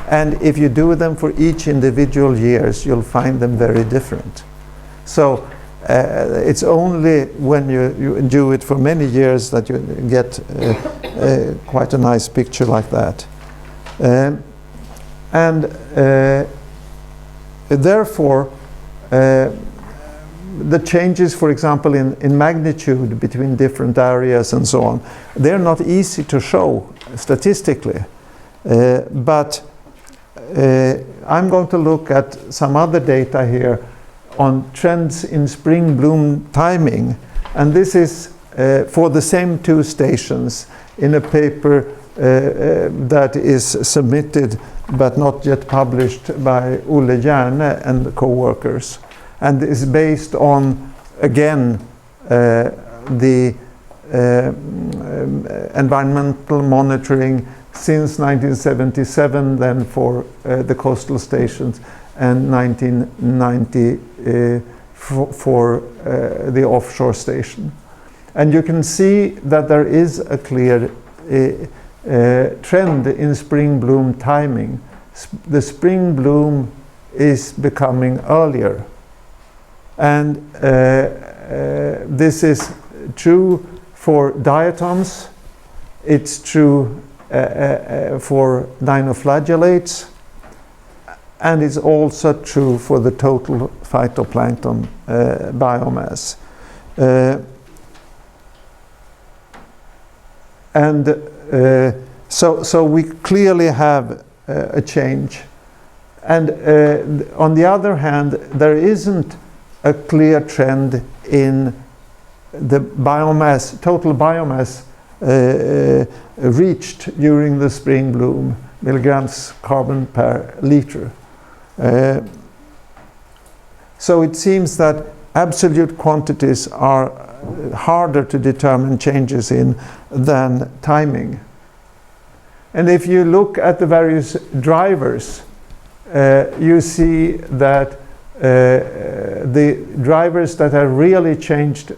And if you do them for each individual years, you'll find them very different. So it's only when you do it for many years that you get quite a nice picture like that. Therefore, the changes, for example, in magnitude between different areas and so on, they're not easy to show statistically. But I'm going to look at some other data here on trends in spring bloom timing. And this is for the same two stations in a paper that is submitted but not yet published by Olle Hjerne and co-workers, and is based on, again, the environmental monitoring since 1977, then for the coastal stations, and 1990 for the offshore station. And you can see that there is a clear trend in spring bloom timing. The spring bloom is becoming earlier. And this is true for diatoms, it's true for dinoflagellates, and it's also true for the total phytoplankton biomass. So we clearly have a change. And on the other hand, there isn't a clear trend in the biomass, total biomass reached during the spring bloom, milligrams carbon per liter. So it seems that absolute quantities are harder to determine changes in than timing. And if you look at the various drivers, you see that the drivers that have really changed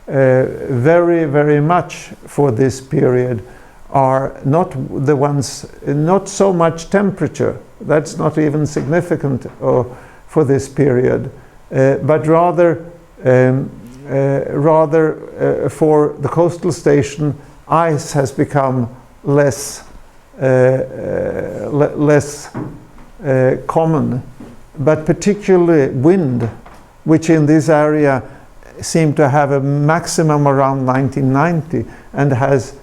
very, very much for this period are not the ones, not so much temperature, that's not even significant for this period, but rather for the coastal station, ice has become less common, but particularly wind, which in this area seemed to have a maximum around 1990 and has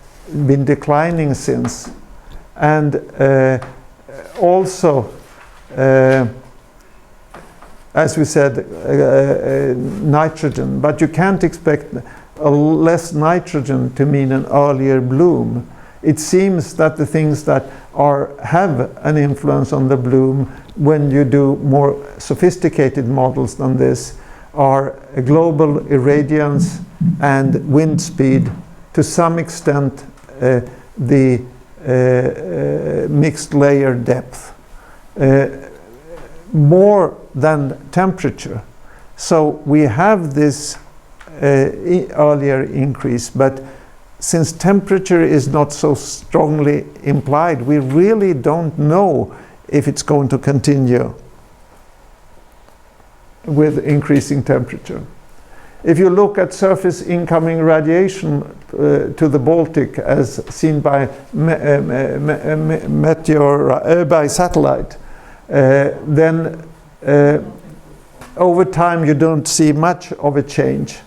been declining since. And also, as we said, nitrogen, but you can't expect a less nitrogen to mean an earlier bloom. It seems that the things that have an influence on the bloom when you do more sophisticated models than this are global irradiance and wind speed, to some extent the mixed layer depth, more than temperature. So we have this earlier increase, but since temperature is not so strongly implied, we really don't know if it's going to continue with increasing temperature. If you look at surface incoming radiation to the Baltic as seen by by satellite, then over time you don't see much of a change.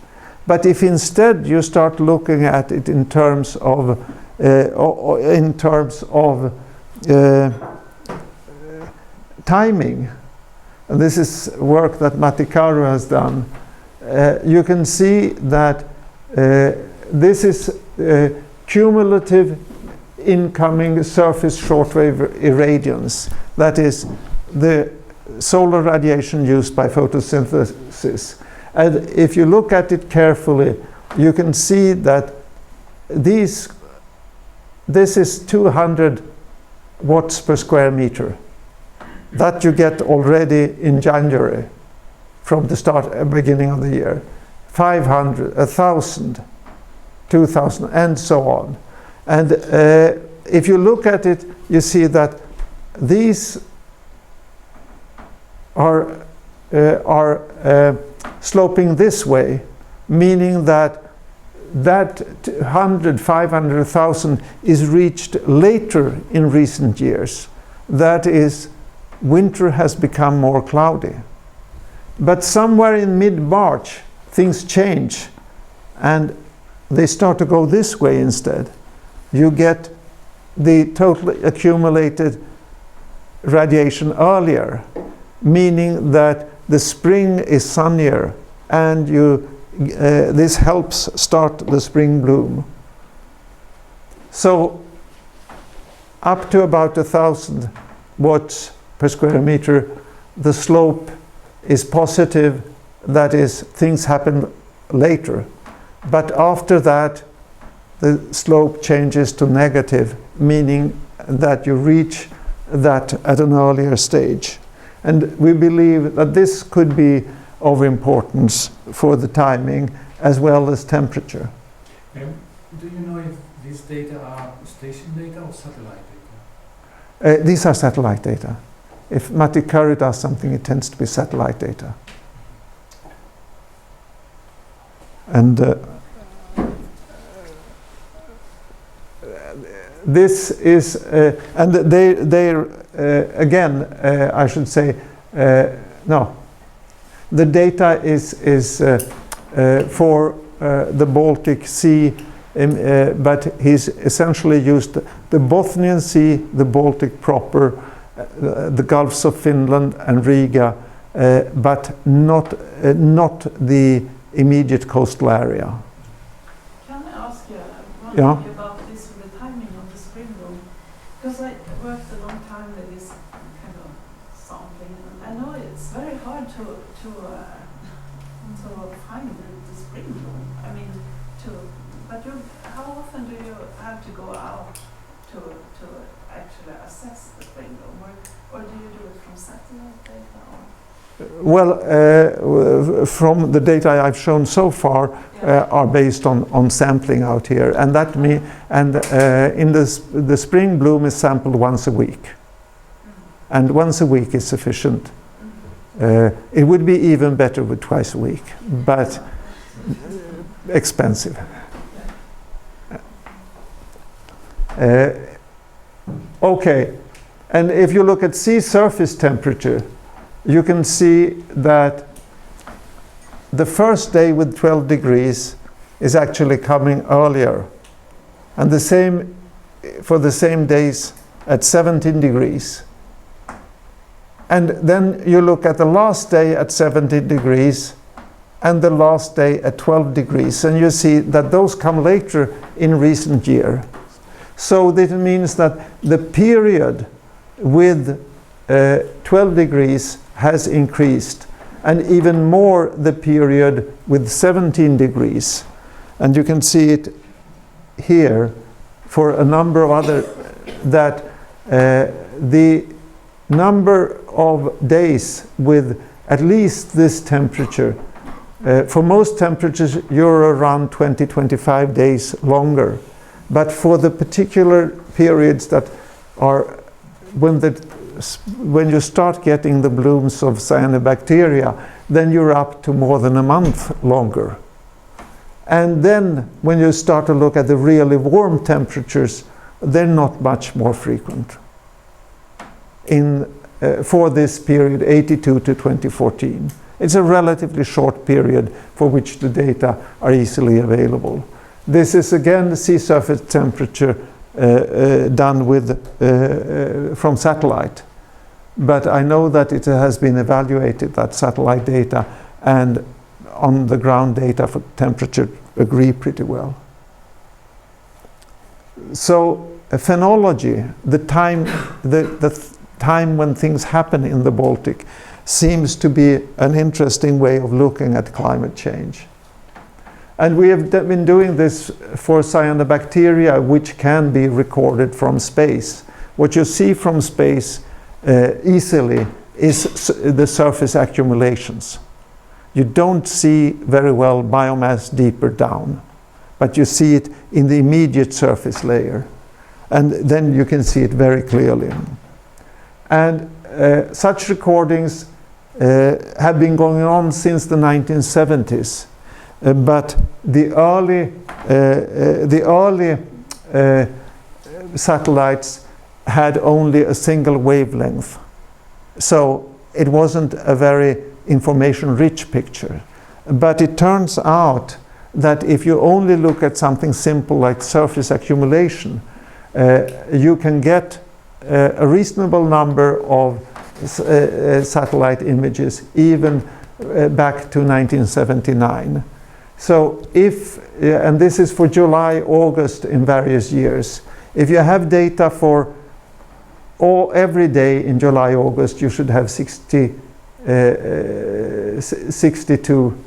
But if instead you start looking at it in terms of timing, and this is work that Matikaru has done, you can see that this is cumulative incoming surface shortwave irradiance. That is the solar radiation used by photosynthesis. And if you look at it carefully, you can see that this is 200 watts per square meter. That you get already in January from the beginning of the year. 500, 1,000, 2,000, and so on. And if you look at it, you see that these are sloping this way, meaning that 100, 500, 1,000 is reached later in recent years. That is, winter has become more cloudy. But somewhere in mid-March, things change, and they start to go this way instead. You get the total accumulated radiation earlier, meaning that the spring is sunnier, and this helps start the spring bloom. So up to about 1,000 watts per square meter, the slope is positive, that is, things happen later. But after that, the slope changes to negative, meaning that you reach that at an earlier stage. And we believe that this could be of importance for the timing as well as temperature. Do you know if these data are station data or satellite data? These are satellite data. If Matti Curry does something, it tends to be satellite data. And this is, and they again, I should say, no. The data is for the Baltic Sea, but he's essentially used the Bothnian Sea, the Baltic proper, the Gulfs of Finland and Riga, but not the immediate coastal area. Can I ask you one Yeah. thing about this with the timing of the spring bloom? Because I worked a long time with this kind of sampling, and I know it's very hard to find the spring bloom. I mean, how often do you have to go out to actually assess the spring bloom, or do you do it from satellite data? Well, from the data I've shown so far, are based on sampling out here, and that in the spring bloom is sampled once a week, and once a week is sufficient. It would be even better with twice a week, but expensive. Okay, and if you look at sea surface temperature, you can see that the first day with 12 degrees is actually coming earlier, and the same for the same days at 17 degrees. And then you look at the last day at 17 degrees and the last day at 12 degrees, and you see that those come later in recent year. So that means that the period with 12 degrees has increased, and even more the period with 17 degrees. And you can see it here for a number of other, that the number of days with at least this temperature, for most temperatures you're around 20-25 days longer, but for the particular periods that are when you start getting the blooms of cyanobacteria, then you're up to more than a month longer. And then when you start to look at the really warm temperatures, they're not much more frequent for this period, 82 to 2014. It's a relatively short period for which the data are easily available. This is again the sea surface temperature done from satellite. But I know that it has been evaluated, that satellite data and on the ground data for temperature agree pretty well. So phenology, the time when things happen in the Baltic, seems to be an interesting way of looking at climate change. And we have been doing this for cyanobacteria, which can be recorded from space. What you see from space easily is the surface accumulations. You don't see very well biomass deeper down, but you see it in the immediate surface layer. And then you can see it very clearly. And such recordings have been going on since the 1970s. But the early satellites had only a single wavelength. So it wasn't a very information-rich picture. But it turns out that if you only look at something simple like surface accumulation, you can get a reasonable number of satellite images, even back to 1979. So and this is for July, August in various years, if you have data for every day in July, August, you should have 62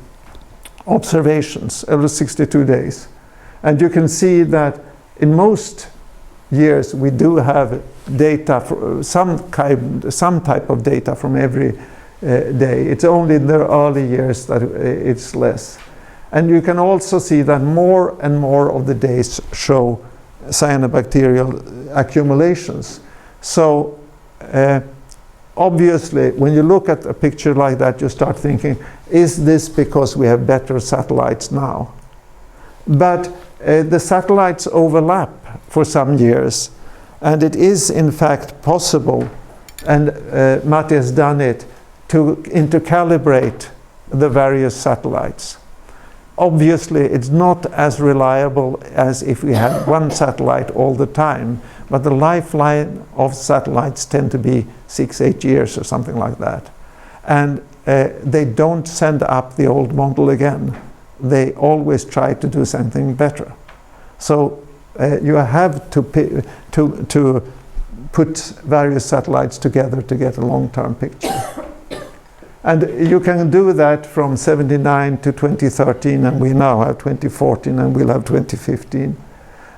observations over 62 days. And you can see that in most years we do have data, for some type of data from every day. It's only in the early years that it's less. And you can also see that more and more of the days show cyanobacterial accumulations. So obviously, when you look at a picture like that, you start thinking, is this because we have better satellites now? But the satellites overlap for some years, and it is in fact possible, and Matti has done it, to intercalibrate the various satellites. Obviously, it's not as reliable as if we had one satellite all the time, but the lifeline of satellites tend to be 6-8 years or something like that. And they don't send up the old model again. They always try to do something better. So you have to put various satellites together to get a long-term picture. And you can do that from 79 to 2013, and we now have 2014, and we'll have 2015.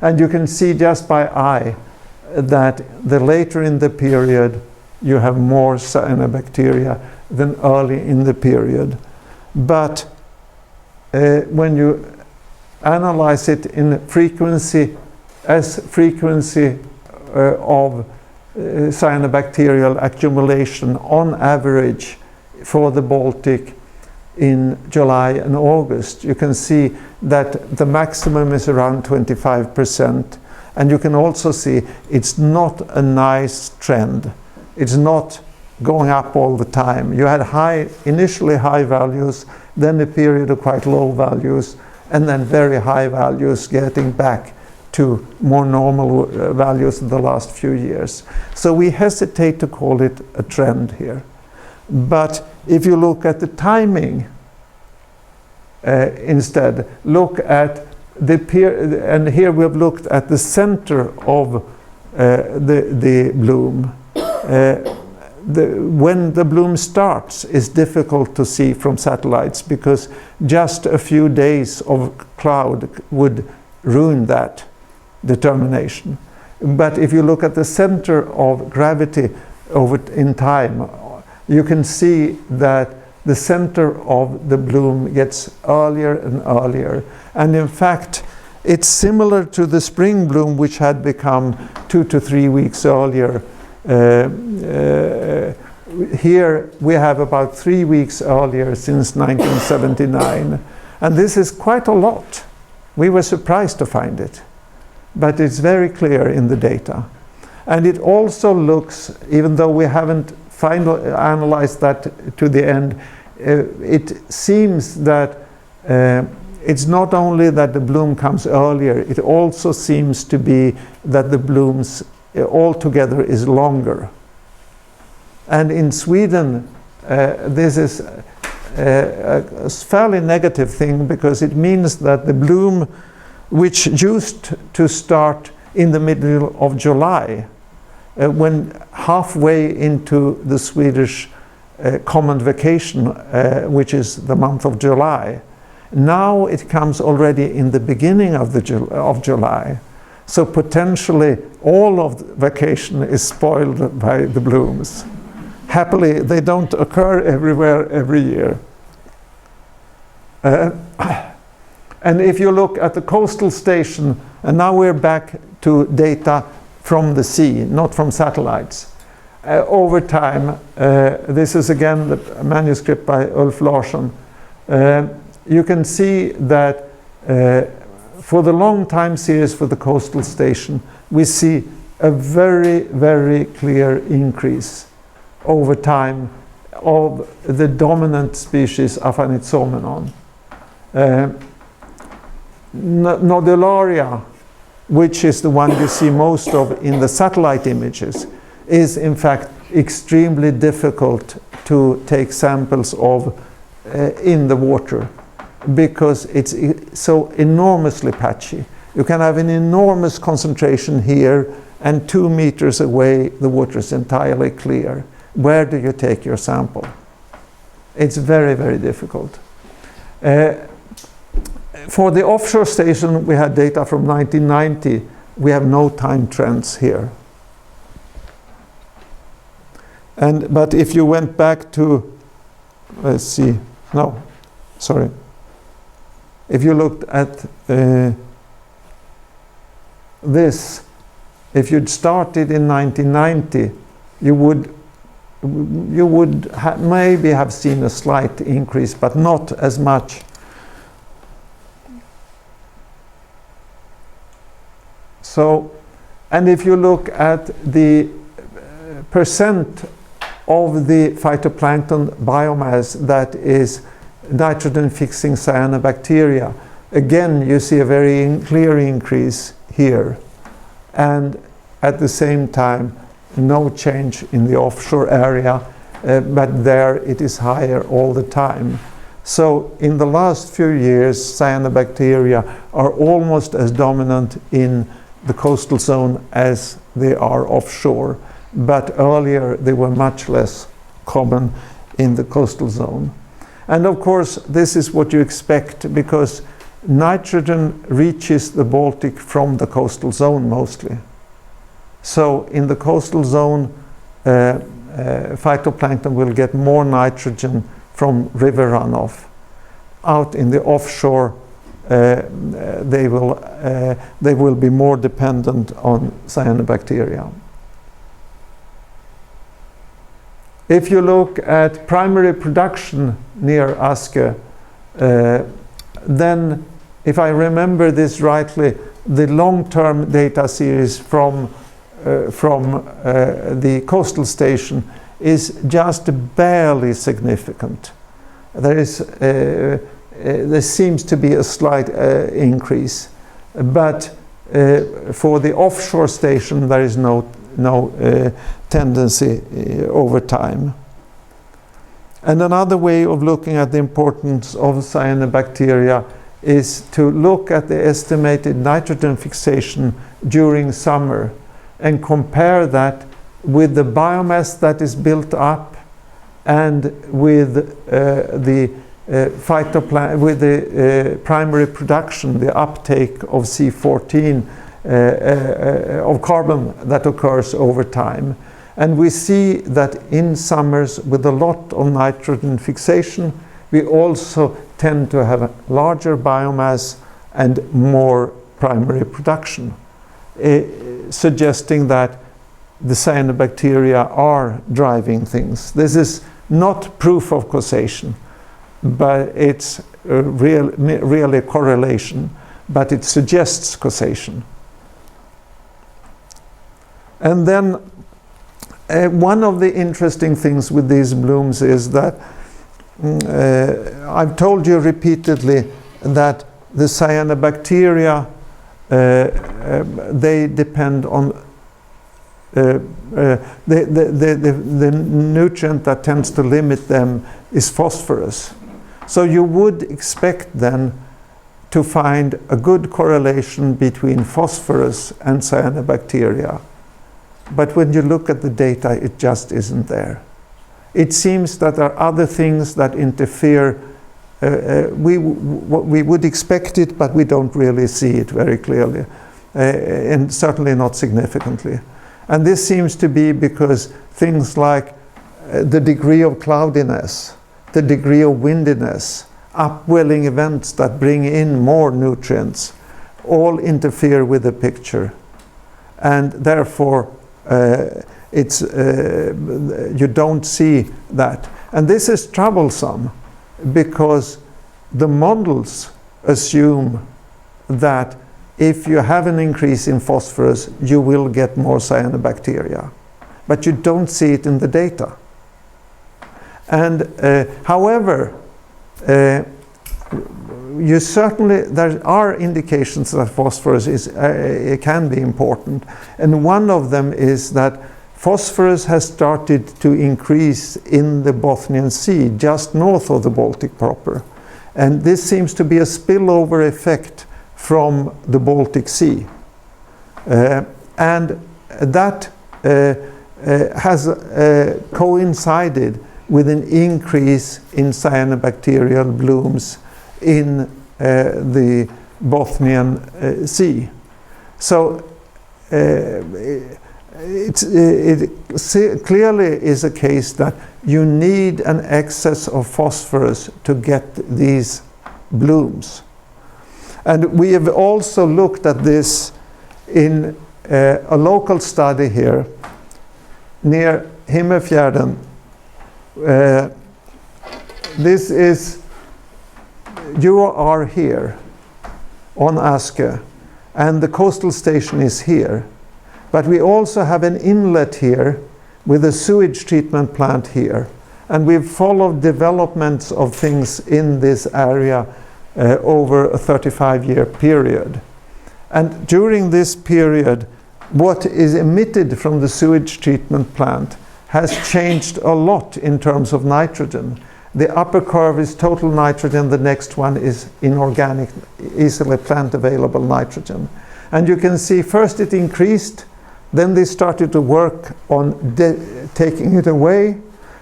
And you can see just by eye that the later in the period you have more cyanobacteria than early in the period. But when you analyze it in frequency of cyanobacterial accumulation on average for the Baltic in July and August, you can see that the maximum is around 25%. And you can also see it's not a nice trend. It's not going up all the time. You had initially high values, then a period of quite low values, and then very high values getting back to more normal values in the last few years. So we hesitate to call it a trend here. But if you look at the timing instead, look at the and here we've looked at the center of the bloom. When the bloom starts is difficult to see from satellites because just a few days of cloud would ruin that determination. But if you look at the center of gravity in time, you can see that the center of the bloom gets earlier and earlier. And in fact, it's similar to the spring bloom, which had become 2 to 3 weeks earlier. Here we have about 3 weeks earlier since 1979. And this is quite a lot. We were surprised to find it. But it's very clear in the data. And it also looks, even though we haven't analyzed that to the end, it seems that it's not only that the bloom comes earlier, it also seems to be that the blooms altogether is longer. And in Sweden, this is a fairly negative thing because it means that the bloom, which used to start in the middle of July, when halfway into the Swedish common vacation, which is the month of July, now it comes already in the beginning of July. So potentially all of the vacation is spoiled by the blooms. Happily, they don't occur everywhere every year. And if you look at the coastal station, and now we're back to data from the sea, not from satellites. Over time, this is again the manuscript by Ulf Larsson. You can see that for the long time series for the coastal station, we see a very, very clear increase over time of the dominant species Aphanizomenon. Nodularia, which is the one you see most of in the satellite images, is in fact extremely difficult to take samples of in the water because it's so enormously patchy. You can have an enormous concentration here and 2 meters away the water is entirely clear. Where do you take your sample? It's very, very difficult. For the offshore station, we had data from 1990. We have no time trends here. But if you went back to, let's see, no, sorry. If you looked at this, if you'd started in 1990, you would maybe have seen a slight increase, but not as much. So, and if you look at the percent of the phytoplankton biomass that is nitrogen-fixing cyanobacteria, again you see a very clear increase here. And at the same time, no change in the offshore area, but there it is higher all the time. So in the last few years, cyanobacteria are almost as dominant in the coastal zone as they are offshore, but earlier they were much less common in the coastal zone. And of course, this is what you expect, because nitrogen reaches the Baltic from the coastal zone mostly. So in the coastal zone, phytoplankton will get more nitrogen from river runoff. Out in the offshore, they will be more dependent on cyanobacteria. If you look at primary production near Aske, then, if I remember this rightly, the long-term data series from the coastal station is just barely significant. There seems to be a slight increase, but for the offshore station there is no tendency over time. And another way of looking at the importance of cyanobacteria is to look at the estimated nitrogen fixation during summer and compare that with the biomass that is built up and with the primary production, the uptake of C14 of carbon that occurs over time. And we see that in summers with a lot of nitrogen fixation, we also tend to have a larger biomass and more primary production, suggesting that the cyanobacteria are driving things. This is not proof of causation, but it's really a correlation, but it suggests causation. And then one of the interesting things with these blooms is that I've told you repeatedly that the cyanobacteria, they depend on the nutrient that tends to limit them is phosphorus. So you would expect then to find a good correlation between phosphorus and cyanobacteria. But when you look at the data, it just isn't there. It seems that there are other things that interfere. We would expect it, but we don't really see it very clearly, and certainly not significantly. And this seems to be because things like the degree of cloudiness, the degree of windiness, upwelling events that bring in more nutrients, all interfere with the picture. And therefore, you don't see that. And this is troublesome because the models assume that if you have an increase in phosphorus, you will get more cyanobacteria. But you don't see it in the data. And however, there are indications that phosphorus it can be important. And one of them is that phosphorus has started to increase in the Bothnian Sea, just north of the Baltic proper. And this seems to be a spillover effect from the Baltic Sea. And that has coincided with an increase in cyanobacterial blooms in the Bothnian Sea. So it clearly is a case that you need an excess of phosphorus to get these blooms. And we have also looked at this in a local study here near Himmerfjärden. This is, you are here on Aske, and the coastal station is here. But we also have an inlet here with a sewage treatment plant here. And we've followed developments of things in this area over a 35-year period. And during this period, what is emitted from the sewage treatment plant has changed a lot in terms of nitrogen. The upper curve is total nitrogen, the next one is inorganic, easily plant available nitrogen. And you can see first it increased, then they started to work on taking it away.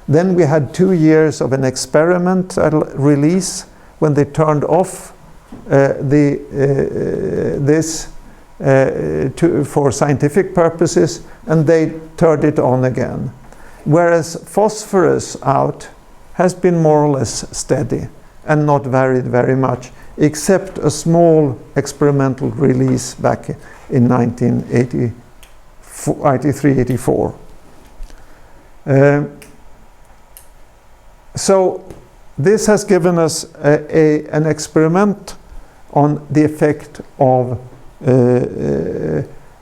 Then we had 2 years of an experimental release when they turned off this for scientific purposes, and they turned it on again. Whereas phosphorus out has been more or less steady and not varied very much, except a small experimental release back in 1983-84. So this has given us an experiment on the effect of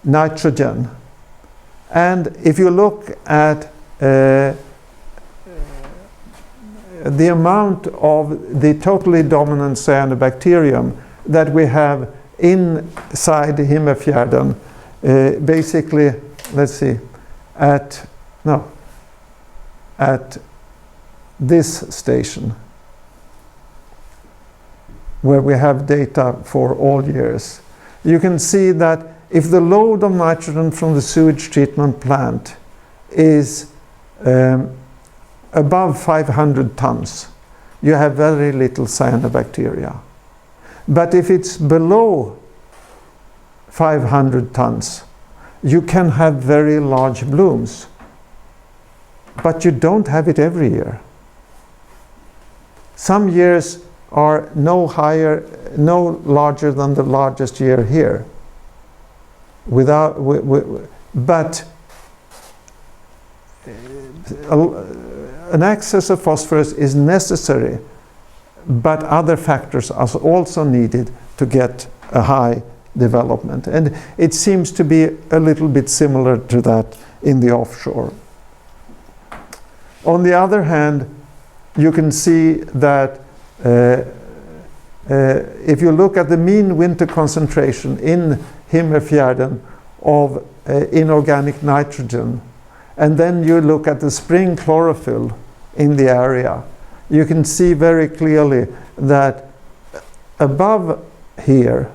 nitrogen. And if you look at the amount of the totally dominant cyanobacterium that we have inside Himmerfjärden, basically, let's see, at this station, where we have data for all years, you can see that if the load of nitrogen from the sewage treatment plant is above 500 tons, you have very little cyanobacteria. But if it's below 500 tons, you can have very large blooms. But you don't have it every year. Some years are no larger than the largest year here. But an excess of phosphorus is necessary, but other factors are also needed to get a high development. And it seems to be a little bit similar to that in the offshore. On the other hand, you can see that if you look at the mean winter concentration in Himmerfjärden of inorganic nitrogen, and then you look at the spring chlorophyll in the area, you can see very clearly that above here,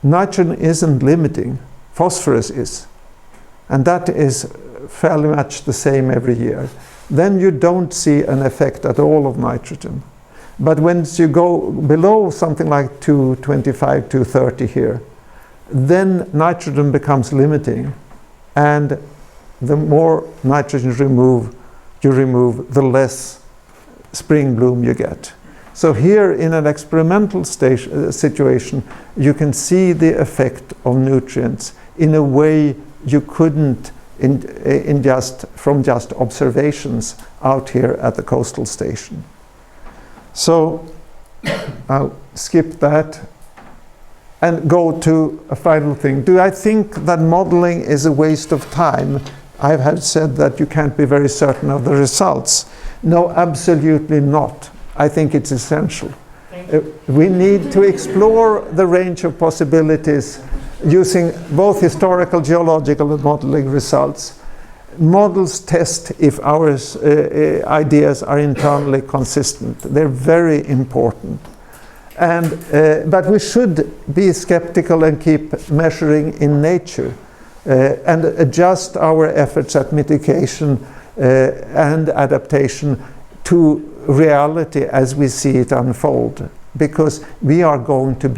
nitrogen isn't limiting, phosphorus is. And that is fairly much the same every year. Then you don't see an effect at all of nitrogen. But once you go below something like 225, 230 here, then nitrogen becomes limiting. And the more nitrogen you remove, the less spring bloom you get. So here in an experimental situation, you can see the effect of nutrients in a way you couldn't from just observations out here at the coastal station. So I'll skip that and go to a final thing. Do I think that modeling is a waste of time? I have said that you can't be very certain of the results. No, absolutely not. I think it's essential. We need to explore the range of possibilities using both historical, geological, and modeling results. Models test if our ideas are internally consistent. They're very important. But we should be skeptical and keep measuring in nature and adjust our efforts at mitigation and adaptation to reality as we see it unfold, because we are going to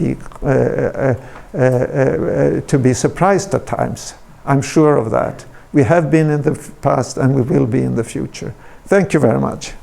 be surprised at times. I'm sure of that. We have been in the past and we will be in the future. Thank you very much.